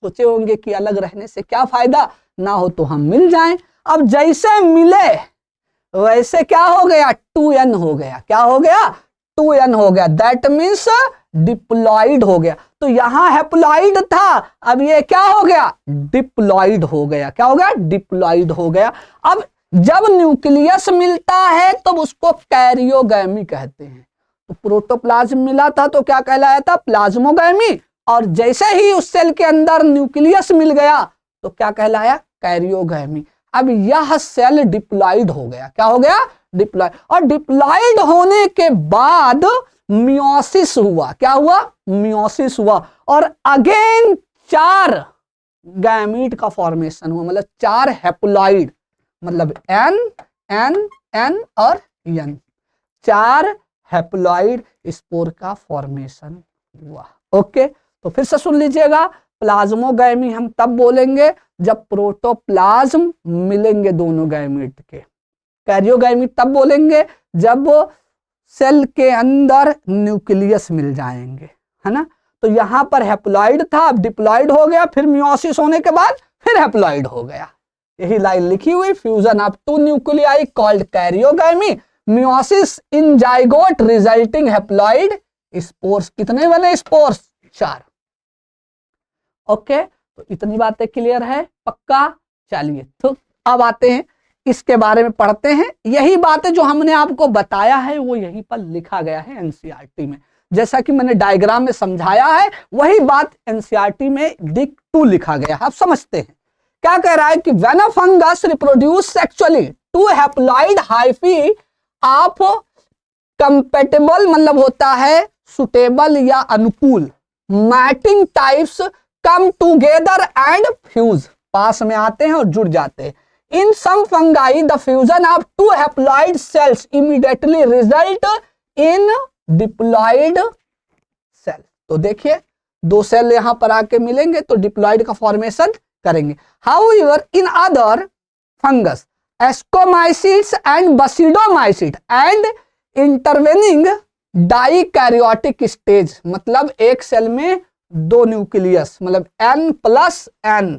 सोचे होंगे कि अलग रहने से क्या फायदा, ना हो तो हम मिल जाएं। अब जैसे मिले वैसे क्या हो गया, 2n हो गया। क्या हो गया, 2n हो गया, दैट मीन्स डिप्लॉइड हो गया। तो यहां हैप्लॉइड था, अब ये क्या हो गया, डिप्लॉइड हो गया। क्या हो गया, डिप्लॉइड हो गया। अब जब न्यूक्लियस मिलता है तो उसको कैरियोगैमी कहते हैं। तो प्रोटोप्लाज्म मिला था तो क्या कहलाया था, प्लाज्मोगैमी, और जैसे ही उस सेल के अंदर न्यूक्लियस मिल गया तो क्या कहलाया, कैरियोगैमी। अब यह सेल डिप्लॉइड हो गया। क्या हो गया, डिप्लॉइड। और डिप्लॉइड होने के बाद मियोसिस हुआ। क्या हुआ, मियोसिस हुआ, और अगेन 4 गैमीट का फॉर्मेशन हुआ, मतलब 4 हैप्लॉइड, मतलब एन एन एन और एन, 4 हैप्लॉइड स्पोर का फॉर्मेशन हुआ। ओके, तो फिर से सुन लीजिएगा, प्लाज्मोगैमी हम तब बोलेंगे जब प्रोटोप्लाज्म मिलेंगे दोनों गैमीट के। कैरियोगैमी तब बोलेंगे जब सेल के अंदर न्यूक्लियस मिल जाएंगे, है ना। तो यहां पर हैप्लॉइड था, अब डिप्लॉइड हो गया, फिर मियोसिस होने के बाद फिर हैप्लॉइड हो गया। यही लाइन लिखी हुई, fusion of 2 nuclei called karyogamy, meiosis in zygote resulting haploid spores. कितने बने स्पोर्स, 4। ओके, तो इतनी बातें क्लियर है, पक्का। चलिए तो अब आते हैं इसके बारे में पढ़ते हैं। यही बातें जो हमने आपको बताया है वो यहीं पर लिखा गया है एनसीईआरटी में, जैसा कि मैंने डायग्राम में समझाया है वही बात एनसीईआरटी में डिक 2 लिखा गया है। आप समझते हैं क्या कह रहा है कि when a fungus reproduce sexually 2 haploid hyphae of compatible, मतलब होता है सुटेबल या अनुकूल, mating types come together and fuse, पास में आते हैं और जुड़ जाते हैं। In some fungi, the fusion of 2 haploid cells immediately result in diploid cell। तो देखिए 2 सेल यहां पर आके मिलेंगे तो डिप्लॉइड का फॉर्मेशन करेंगे। However, in other fungus, ascomycetes and basidomycetes and intervening dikaryotic stage, मतलब एक सेल में 2 न्यूक्लियस, मतलब n+n,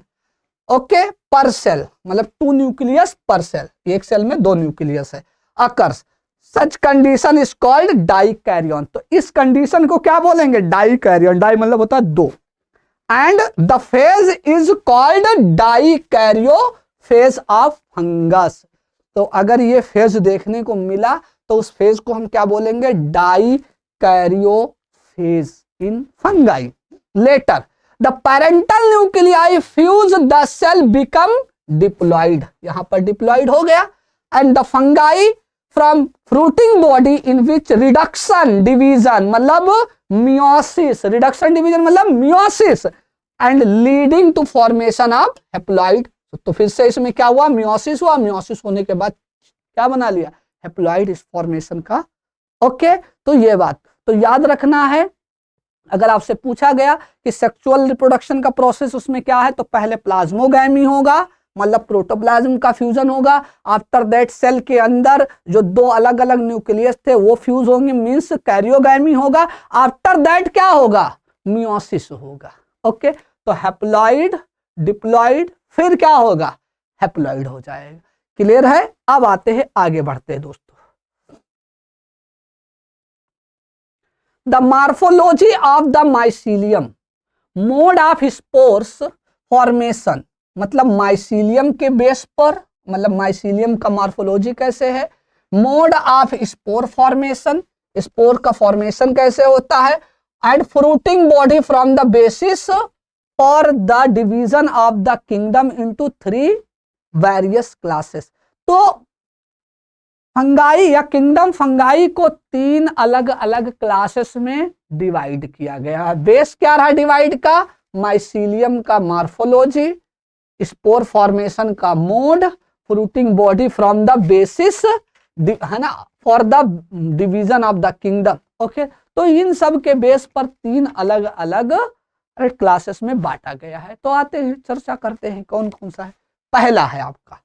ओके, पर सेल, मतलब 2 न्यूक्लियस पर सेल, एक सेल में 2 न्यूक्लियस है, occurs such condition is called dikaryon. तो इस कंडीशन को क्या बोलेंगे, डाइकैरियन। डाई मतलब होता है 2, and the phase is called dikaryophase of fungus. तो अगर ये फेज देखने को मिला तो उस फेज को हम क्या बोलेंगे, dikaryophase in fungi. Later the parental nuclei fuse, the cell become diploid, यहां पर diploid हो गया, and the fungi from fruiting body in which reduction division मतलब meiosis, reduction division मतलब meiosis and leading to formation of haploid। तो फिर से इसमें क्या हुआ, meiosis हुआ, meiosis होने के बाद क्या बना लिया, haploid फॉर्मेशन का। ओके, तो ये बात तो याद रखना है। अगर आपसे पूछा गया कि सेक्सुअल रिप्रोडक्शन का प्रोसेस उसमें क्या है, तो पहले प्लाज्मोगैमी होगा, मतलब प्रोटोप्लाज्म का फ्यूजन होगा। आफ्टर दैट सेल के अंदर जो 2 अलग अलग न्यूक्लियस थे वो फ्यूज होंगे, मींस कैरियोगैमी होगा। आफ्टर दैट क्या होगा, मियोसिस होगा। ओके, तो हैप्लॉइड, डिप्लॉइड, फिर क्या होगा, हैप्लॉइड हो जाएगा। क्लियर है। अब आते हैं, आगे बढ़ते हैं दोस्तों। The morphology of the mycelium, mode of spores formation, मतलब माइसीलियम के बेस पर, मतलब माइसीलियम का मॉर्फोलॉजी कैसे है, mode of spore formation, spore का फॉर्मेशन कैसे होता है, and fruiting body from the basis for the division of the kingdom into 3 various classes. तो फंगाई या किंगडम फंगाई को 3 अलग अलग क्लासेस में डिवाइड किया गया है। बेस क्या रहा डिवाइड का, माइसीलियम का मॉर्फोलॉजी, स्पोर फॉर्मेशन का mode, fruiting body from the basis, है ना, for the division of the kingdom. Okay, तो इन सब के बेस पर 3 अलग अलग क्लासेस में बांटा गया है। तो आते हैं, चर्चा करते हैं कौन कौन सा है। पहला है आपका,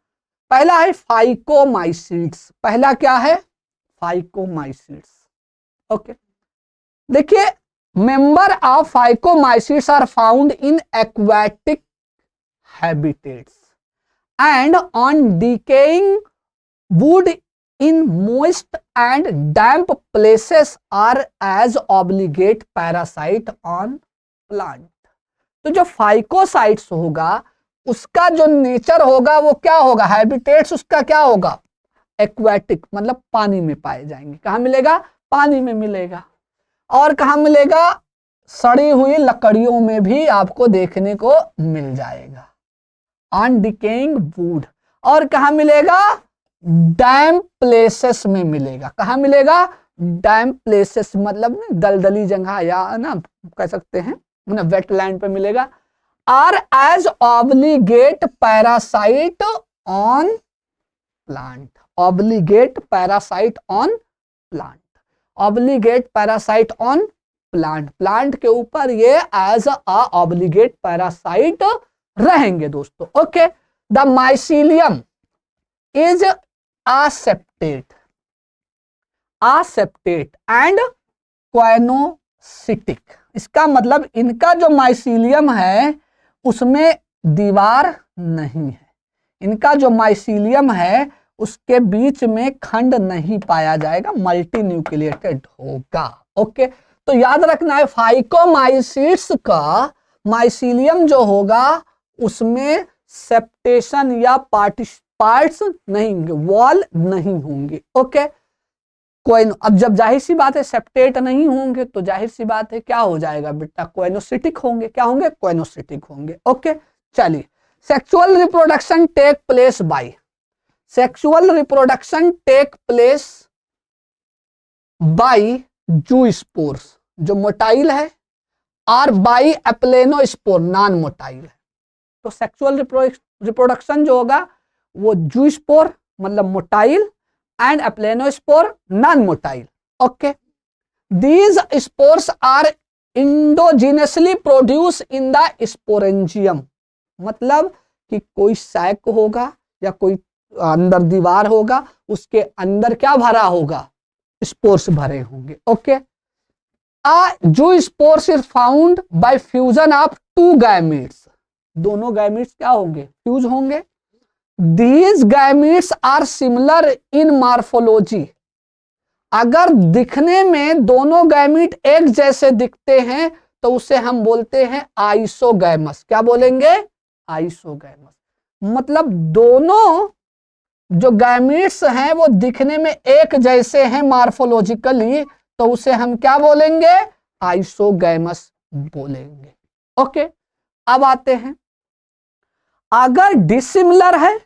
पहला है फाइकोमाइसीट्स। पहला क्या है, फाइकोमाइसीट्स। ओके, देखिए member of phycomycetes are found in aquatic habitats and on decaying wood in moist and damp places are as obligate parasite on plant। तो जो फाइकोसाइट्स होगा उसका जो नेचर होगा वो क्या होगा, हैबिटेट्स उसका क्या होगा, एक्वाटिक, मतलब पानी में पाए जाएंगे। कहाँ मिलेगा, पानी में मिलेगा। और कहाँ मिलेगा, सड़ी हुई लकड़ियों में भी आपको देखने को मिल जाएगा, ऑन डिकेइंग वुड। और कहाँ मिलेगा, डैम्प प्लेसेस में मिलेगा। कहाँ मिलेगा, डैम्प प्लेसेस, मतलब दलदली जगह या ना कह सकते हैं ना, वेटलैंड पे मिलेगा। Are as obligate parasite on plant, obligate parasite on plant, obligate parasite on plant, plant के ऊपर ये एज अ ऑब्लिगेट पैरासाइट रहेंगे दोस्तों। Okay, the mycelium is aseptate, aseptate and coenocytic. इसका मतलब इनका जो माइसीलियम है उसमें दीवार नहीं है, इनका जो माइसीलियम है उसके बीच में खंड नहीं पाया जाएगा, मल्टी न्यूक्लिएटेड होगा। ओके, तो याद रखना है फाइकोमाइसीट्स का माइसीलियम जो होगा उसमें सेप्टेशन या पार्ट्स नहीं होंगे, वॉल नहीं होंगे। ओके, अब जब जाहिर सी बात है सेप्टेट नहीं होंगे तो जाहिर सी बात है क्या हो जाएगा बेटा, क्वेनोसिटिक होंगे। क्या होंगे, क्वेनोसिटिक होंगे। ओके, चलिए, sexual reproduction take place by, sexual reproduction take place by zoospores जो मोटाइल है, और बाय एप्लेनोस्पोर नॉन मोटाइल है। तो सेक्सुअल रिप्रोडक्शन जो होगा वो जूस्पोर मतलब motile and aplanospore non motile. Okay, these spores are endogenously produce in the sporangium, मतलब कि कोई सैक होगा या कोई अंदर दीवार होगा, उसके अंदर क्या भरा होगा, स्पोर्स भरे होंगे। Okay, zoospores is found by fusion of to gametes, दोनों गैमीट्स क्या होंगे, फ्यूज होंगे। These gametes are similar in morphology, अगर दिखने में दोनों गैमीट एक जैसे दिखते हैं तो उसे हम बोलते हैं आइसोगैमस। क्या बोलेंगे, आइसोगैमस, मतलब दोनों जो गैमीट्स हैं वो दिखने में एक जैसे हैं मॉर्फोलॉजिकली, तो उसे हम क्या बोलेंगे, आइसोगैमस बोलेंगे। ओके, अब आते हैं, अगर डिसिमिलर है,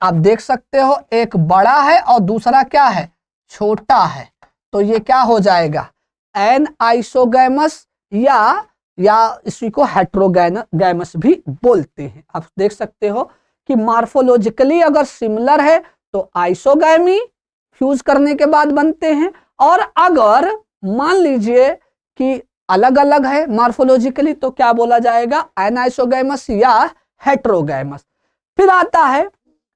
आप देख सकते हो एक बड़ा है और दूसरा क्या है, छोटा है, तो ये क्या हो जाएगा, एन आइसोगैमस या इसी को हेट्रोगैमस भी बोलते हैं। आप देख सकते हो कि मॉर्फोलॉजिकली अगर सिमिलर है तो आइसोगैमी फ्यूज करने के बाद बनते हैं, और अगर मान लीजिए कि अलग अलग है मॉर्फोलॉजिकली तो क्या बोला जाएगा, एनाइसोगैमस या हेट्रोगैमस। फिर आता है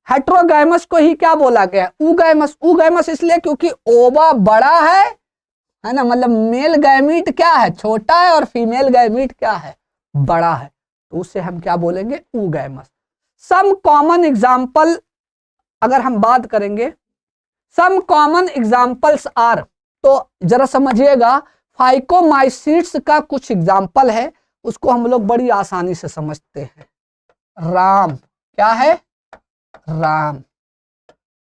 हेट्रोगैमस को ही क्या बोला गया, उगैमस। उगैमस इसलिए क्योंकि ओवा बड़ा है ना, मतलब मेल गैमीट क्या है, छोटा है, और फीमेल गैमीट क्या है, बड़ा है, तो उसे हम क्या बोलेंगे, उगैमस। सम कॉमन एग्जाम्पल अगर हम बात करेंगे, सम कॉमन एग्जाम्पल्स आर, तो जरा समझिएगा फाइकोमाइसीट्स का कुछ एग्जाम्पल है, उसको हम लोग बड़ी आसानी से समझते हैं। राम, क्या है, राम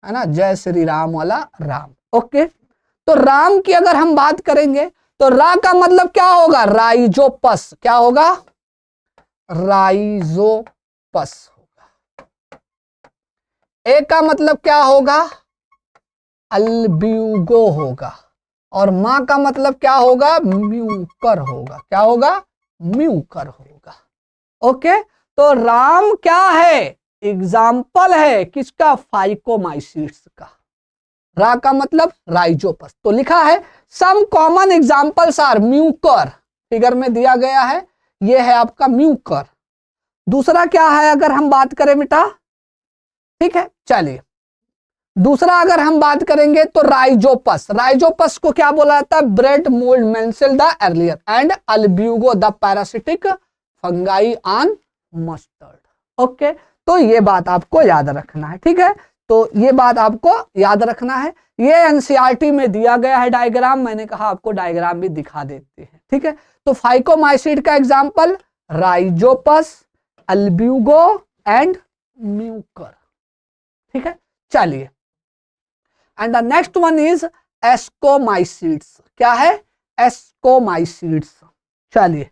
है ना, जय श्री राम वाला राम। ओके, तो राम की अगर हम बात करेंगे तो रा का मतलब क्या होगा, राइजोपस। क्या होगा, राइजोपस होगा। ए का मतलब क्या होगा, अल्ब्यूगो होगा, और मां का मतलब क्या होगा, म्यूकर होगा। क्या होगा, म्यूकर होगा। ओके, तो राम क्या है, एग्जाम्पल है किसका, फाइकोमाइसीट्स का। रा का मतलब राइजोपस, तो लिखा है some common examples are Mucor, figure में दिया गया है, ये है आपका म्यूकर। दूसरा क्या है अगर हम बात करें बेटा, ठीक है, चलिए दूसरा अगर हम बात करेंगे तो राइजोपस। राइजोपस को क्या बोला जाता है, ब्रेड मोल्ड मेंसिल the earlier and Albugo the parasitic fungi on mustard. Okay, तो ये बात आपको याद रखना है, ठीक है। तो ये बात आपको याद रखना है। ये एनसीईआरटी में दिया गया है डायग्राम, मैंने कहा आपको डायग्राम भी दिखा देते हैं, ठीक है। तो फाइकोमाइसीट का example Rhizopus, Albugo and Mucor, ठीक है। चलिए, and the next one is ascomycetes. क्या है? एस्कोमाइसीट्स। चलिए,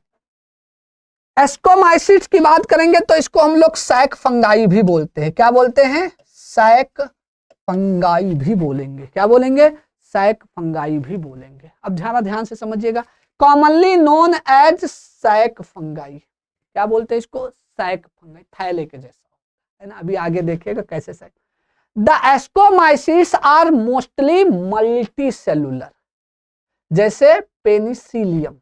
एस्कोमाइसीट्स की बात करेंगे तो इसको हम लोग सैक फंगाई भी बोलते हैं। क्या बोलते हैं? सैक फंगाई भी बोलेंगे। क्या बोलेंगे? सैक फंगाई भी बोलेंगे। अब जरा ध्यान से समझिएगा, commonly known as sac fungi. क्या बोलते हैं इसको? सैक फंगाई, थैले के जैसा है ना। अभी आगे देखिएगा कैसे sac. The ascomycetes are mostly multicellular, जैसे पेनिसिलियम,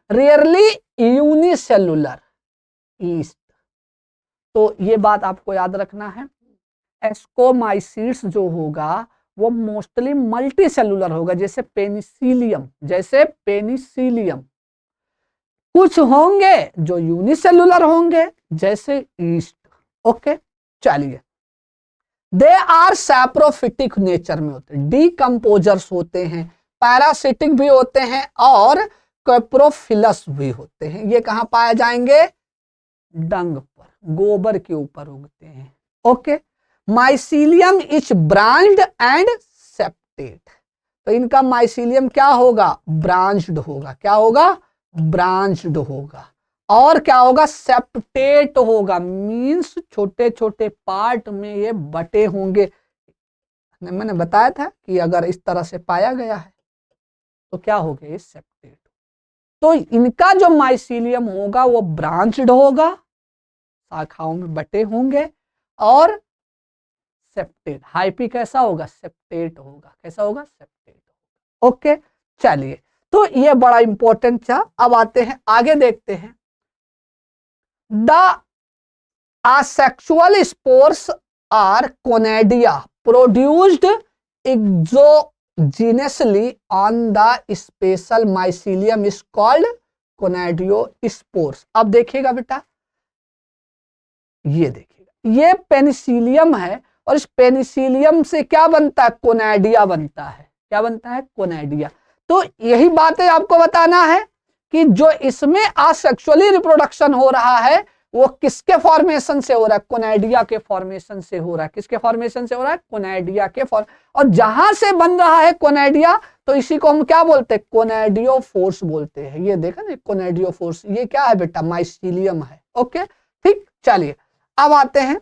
रेयरली यूनिसेलुलर ईस्ट। तो ये बात आपको याद रखना है, एस्कोमाइसीट्स जो होगा वो मोस्टली मल्टी सेलुलर होगा, जैसे पेनिसिलियम, जैसे पेनिसिलियम। कुछ होंगे जो यूनिसेलुलर होंगे, जैसे ईस्ट। ओके, चलिए, दे आर सैप्रोफिटिक नेचर में होते हैं, डीकंपोजर्स होते हैं, पैरासिटिक भी होते हैं और कैप्रोफिलस भी होते हैं। ये कहां पाए जाएंगे? डंग पर, गोबर के ऊपर उगते हैं। Okay, mycelium is branched and septate. तो इनका माइसीलियम क्या होगा? ब्रांच्ड होगा। क्या होगा? ब्रांच्ड होगा। और क्या होगा? सेप्टेट होगा, मींस छोटे छोटे पार्ट में ये बटे होंगे। मैंने बताया था कि अगर इस तरह से पाया गया है तो क्या हो गया? सेप्टेट। तो इनका जो माइसीलियम होगा वो ब्रांच्ड होगा, शाखाओं में बटे होंगे, और सेप्टेट। हाइपी कैसा होगा? सेप्टेट होगा। कैसा होगा? सेप्टेट होगा। ओके, चलिए, तो ये बड़ा इंपॉर्टेंट था। अब आते हैं आगे, देखते हैं the asexual spores are conadia produced exogenously on the special mycelium is called conadiospores। अब देखिएगा बेटा, ये देखिएगा, ये पेनिसिलियम है और इस पेनिसिलियम से क्या बनता है? कोनाडिया बनता है। क्या बनता है? कोनाडिया। तो यही बातें आपको बताना है कि जो इसमें असेक्सुअली रिप्रोडक्शन हो रहा है वो किसके फॉर्मेशन से हो रहा है? कोनाडिया के फॉर्मेशन से हो रहा है। किसके फॉर्मेशन से हो रहा है? कोनाडिया के फॉर्म। और जहां से बन रहा है कोनाडिया, तो इसी को हम क्या बोलते हैं? कोनाडियोफोर्स बोलते हैं। ये देखा ना, कोनाडियोफोर्स, ये क्या है बेटा? माइसीलियम है। ओके, ठीक। चलिए, अब आते हैं,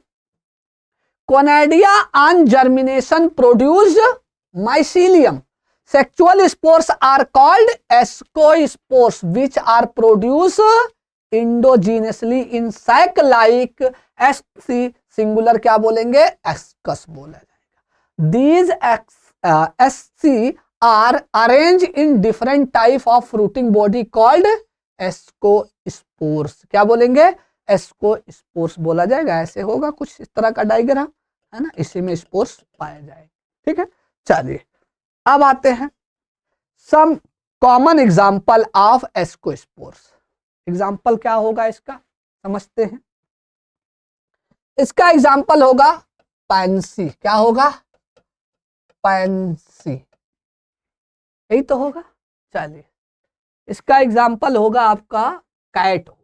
conidia on germination produce mycelium. Sexual spores are called ascospores which are produced endogenously in sac like SC, singular क्या बोलेंगे? एक्सकस बोला जाएगा। These SC are arranged in different type of fruiting body called ascospores। क्या बोलेंगे? एस्कोस्पोर्स बोला जाएगा। ऐसे होगा कुछ इस तरह का डायग्राम, है ना, इसी में स्पोर्स पाया जाएगा। ठीक है, चलिए, अब आते हैं some common example of ascospores. Example क्या होगा इसका? समझते हैं। इसका एग्जाम्पल होगा पैंसी। क्या होगा? पैंसी, यही तो होगा। चलिए, इसका एग्जाम्पल होगा आपका कैट होगा।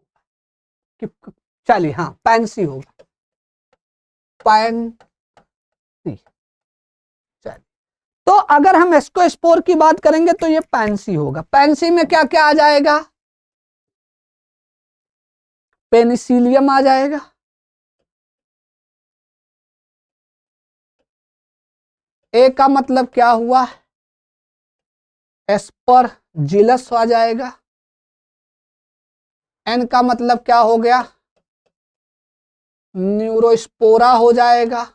चलिए, हाँ, पैंसी होगा, पैंसी। चलिए, तो अगर हम एस्कोस्पोर की बात करेंगे तो ये पैंसी होगा। पैंसी में क्या क्या आ जाएगा? पेनिसिलियम आ जाएगा, ए का मतलब क्या हुआ? एस्परजिलस आ जाएगा। एन का मतलब क्या हो गया? न्यूरोस्पोरा हो जाएगा।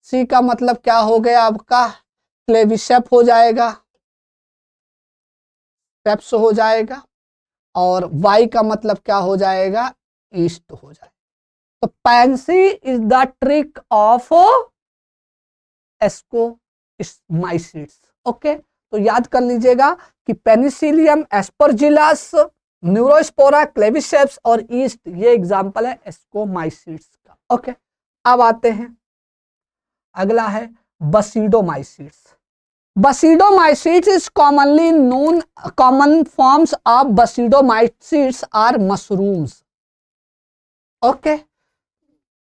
सी का मतलब क्या हो गया आपका? क्लेविसेप हो जाएगा, पेप्स हो जाएगा। और वाई का मतलब क्या हो जाएगा? ईस्ट हो जाएगा। तो pansy is the trick of ascomycetes. Okay, तो याद कर लीजिएगा कि पेनिसिलियम, एस्परजिलस, न्यूरोस्पोरा, क्लेविसेप्स और ईस्ट, ये एग्जांपल है एस्कोमाइसीट्स का। ओके, अब आते हैं अगला है बसीडोमाइसीट्स। Basidomycetes is commonly known, common forms of basidomycetes are mushrooms. Okay.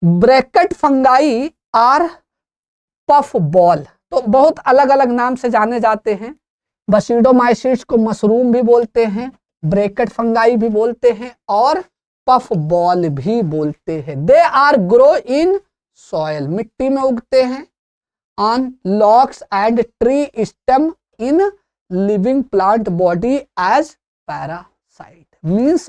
Bracket fungi are puffball. तो बहुत अलग अलग नाम से जाने जाते हैं। बसीडोमाइसीट्स को मशरूम भी बोलते हैं, ब्रैकेट फंगाई भी बोलते हैं और पफ बॉल भी बोलते हैं। They are grow in soil, मिट्टी में उगते हैं, on logs and tree stem in living plant body as parasite, means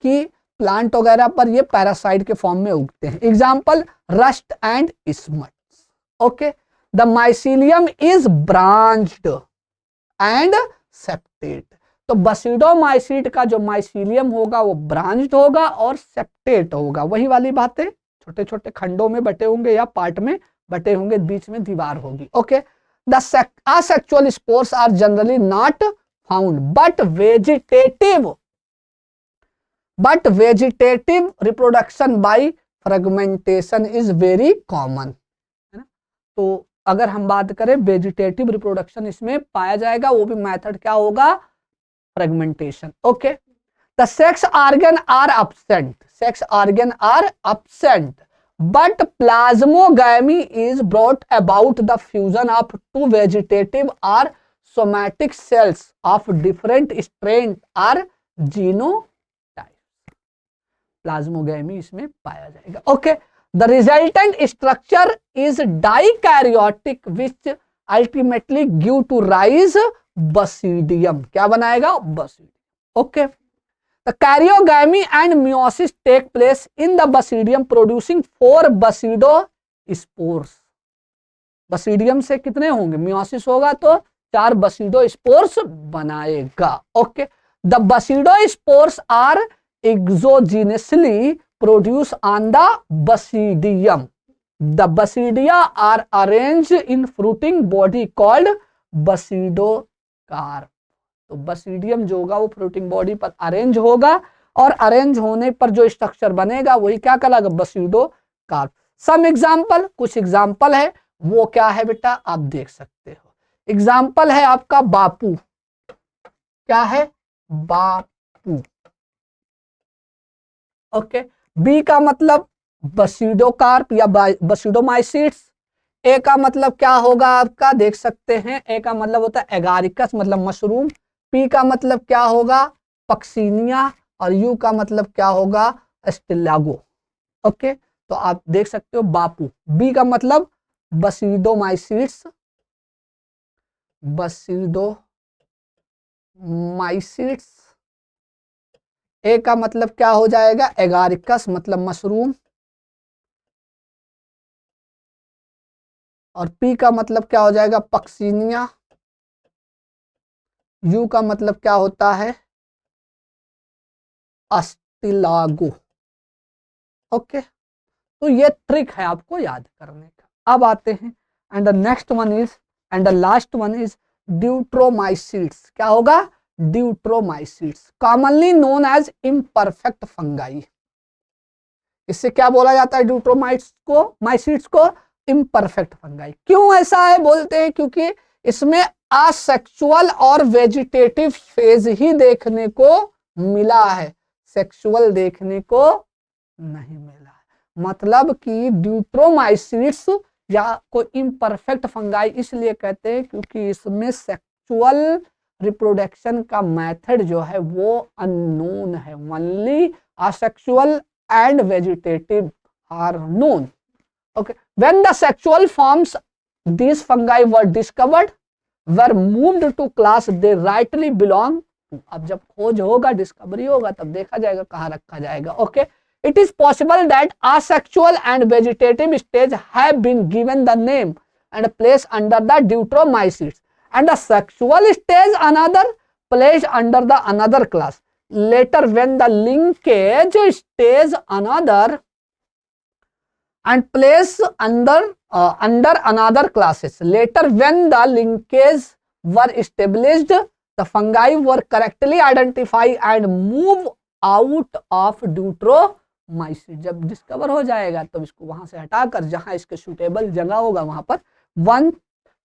कि प्लांट वगैरह पर ये पैरासाइट के फॉर्म में उगते हैं। Example rust and smuts. Okay, the mycelium is branched and septate. तो बसीडोमाइसीट का जो माइसीलियम होगा वो ब्रांच्ड होगा और सेप्टेट होगा। वही वाली बातें, छोटे छोटे खंडों में बटे होंगे या पार्ट में बटे होंगे, बीच में दीवार होगी। Okay, the asexual spores are generally not found, but vegetative reproduction by fragmentation is very common, है ना। तो अगर हम बात करें वेजिटेटिव रिप्रोडक्शन इसमें पाया जाएगा, वो भी मेथड क्या होगा, fragmentation. Okay, the sex organ are absent, but plasmogamy is brought about the fusion of two vegetative or somatic cells of different strain or genotypes. Plasmogamy इसमें पाया जाएगा। Okay, the resultant structure is dikaryotic, which ultimately give to rise basidium। क्या बनाएगा, basidium। Okay, the karyogamy and meiosis take place in the basidium, producing 4 basidospores। basidium से कितने होंगे, meiosis होगा तो 4 basidospores बनाएगा। Okay, the basidospores are exogenously produced on the basidium। the basidia are arranged in fruiting body called basidocarp। तो बसीडियम जो होगा वो फ्रूटिंग बॉडी पर अरेंज होगा और अरेंज होने पर जो स्ट्रक्चर बनेगा वही क्या कहलाएगा, बसीडोकार्प। सम एग्जांपल, कुछ एग्जांपल है, वो क्या है बेटा आप देख सकते हो। एग्जांपल है आपका बापू। क्या है, बापू। ओके, बी का मतलब बसीडोकार्प या बसीडोमाइसीट्स। ए का मतलब क्या होगा आपका, देख सकते हैं, ए का मतलब होता है एगारिकस, मतलब मशरूम। पी का मतलब क्या होगा, पक्सीनिया। और यू का मतलब क्या होगा, स्टिलागो। ओके, तो आप देख सकते हो बापू। बी का मतलब बसीडोमाइसीट्स, ए का मतलब क्या हो जाएगा, एगारिकस मतलब मशरूम। और पी का मतलब क्या हो जाएगा, पक्सीनिया। यू का मतलब क्या होता है, अस्टिलागो। ओके, तो ये ट्रिक है आपको याद करने का। अब आते हैं and the next one is and the last one is deuteromycetes. क्या होगा, deuteromycetes, commonly known as imperfect fungi. इससे क्या बोला जाता है, ड्यूट्रोमाइसीट्स को इम्परफेक्ट फंगाई। क्यों ऐसा है बोलते हैं, क्योंकि इसमें असेक्सुअल और वेजिटेटिव फेज ही देखने को मिला है, सेक्सुअल देखने को नहीं मिला है। मतलब कि ड्यूट्रोमाइसीट्स या कोई इम्परफेक्ट फंगाई इसलिए कहते हैं क्योंकि इसमें सेक्सुअल रिप्रोडक्शन का मेथड जो है वो अननोन है। Only asexual and vegetative are known. Okay, when the sexual forms these fungi were discovered, were moved to class they rightly belong to। अब जब खोज होगा, डिस्कवरी होगा, तब देखा जाएगा कहाँ रखा जाएगा। Okay, it is possible that asexual and vegetative stage have been given the name and placed under the Deuteromycetes, and the sexual stage another placed under the another class. Later, when the linkage stage another and placed under another classes. Later, when the linkage were established, the fungi were correctly identified and moved out of Deuteromycetes। ड्यूट्रोमाइसीट जब डिस्कवर हो जाएगा तो इसको वहां से हटाकर जहां इसके सुटेबल जगह होगा वहां पर वन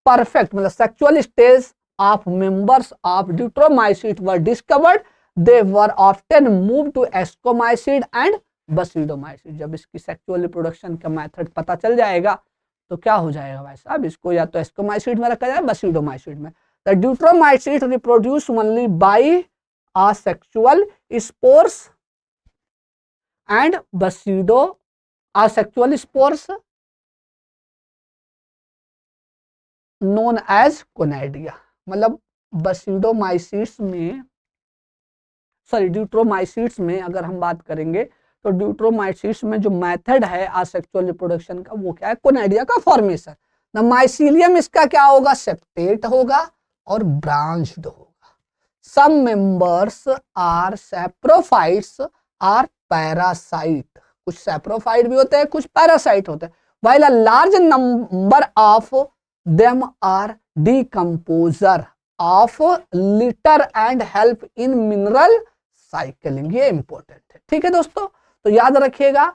परफेक्ट मतलब sexual stage of members of deuteromycete were discovered, they were often move to ascomycete and basidiomycete. जब इसकी सेक्सुअल रिप्रोडक्शन का मेथड पता चल जाएगा तो क्या हो जाएगा भाई साहब, इसको या तो एस्कोमाइसीट में रखा जाए बसिडोमाइसीट में। The deuteromycete reproduce only by asexual spores and basido asexual spores known as conidia। मतलब बसिडोमाइसीट्स में ड्यूट्रोमाइसीट्स में अगर हम बात करेंगे तो ड्यूट्रोमाइसीट्स में जो मेथड है आसेक्सुअल रिप्रोडक्शन का वो क्या है, कोनाइडिया का फॉर्मेशन। द माइसीलियम इसका क्या होगा, सेप्टेट होगा और ब्रांच्ड होगा। Some members are saprophytes or parasite, कुछ saprophyte भी होते हैं कुछ parasite होते हैं, while a large number of them are decomposer of litter and help in mineral cycling। ये इंपॉर्टेंट है, ठीक है दोस्तों। तो याद रखिएगा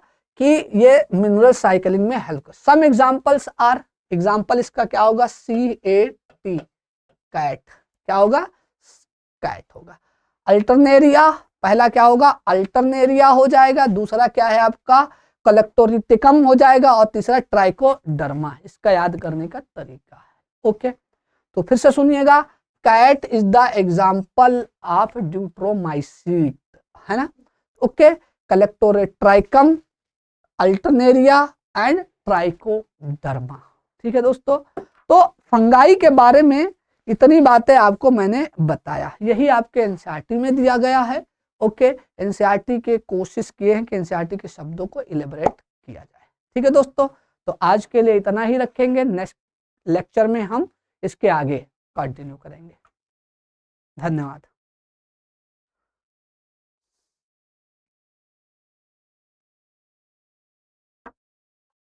कि ये मिनरल साइकिलिंग में हेल्प कर। सम एग्जांपल्स आर, एग्जांपल इसका क्या होगा, CAT कैट, क्या होगा, कैट होगा। अल्टरनेरिया पहला क्या होगा, अल्टरनेरिया हो जाएगा, दूसरा क्या है आपका कलेक्टोरिटिकम हो जाएगा और तीसरा ट्राइकोडर्मा। इसका याद करने का तरीका है। ओके, तो फिर से सुनिएगा, cat is the example of deuteromycete, है ना। Okay, Colletotrichum, Alternaria and Trichoderma. ठीक है दोस्तों, तो फंगाई के बारे में इतनी बातें आपको मैंने बताया, यही आपके एनसीईआरटी में दिया गया है। ओके, एनसीईआरटी के कोशिश किए हैं कि एनसीईआरटी के शब्दों को इलेबोरेट किया जाए। ठीक है दोस्तों, तो आज के लिए इतना ही रखेंगे, नेक्स्ट लेक्चर में हम इसके आगे कंटिन्यू करेंगे। धन्यवाद।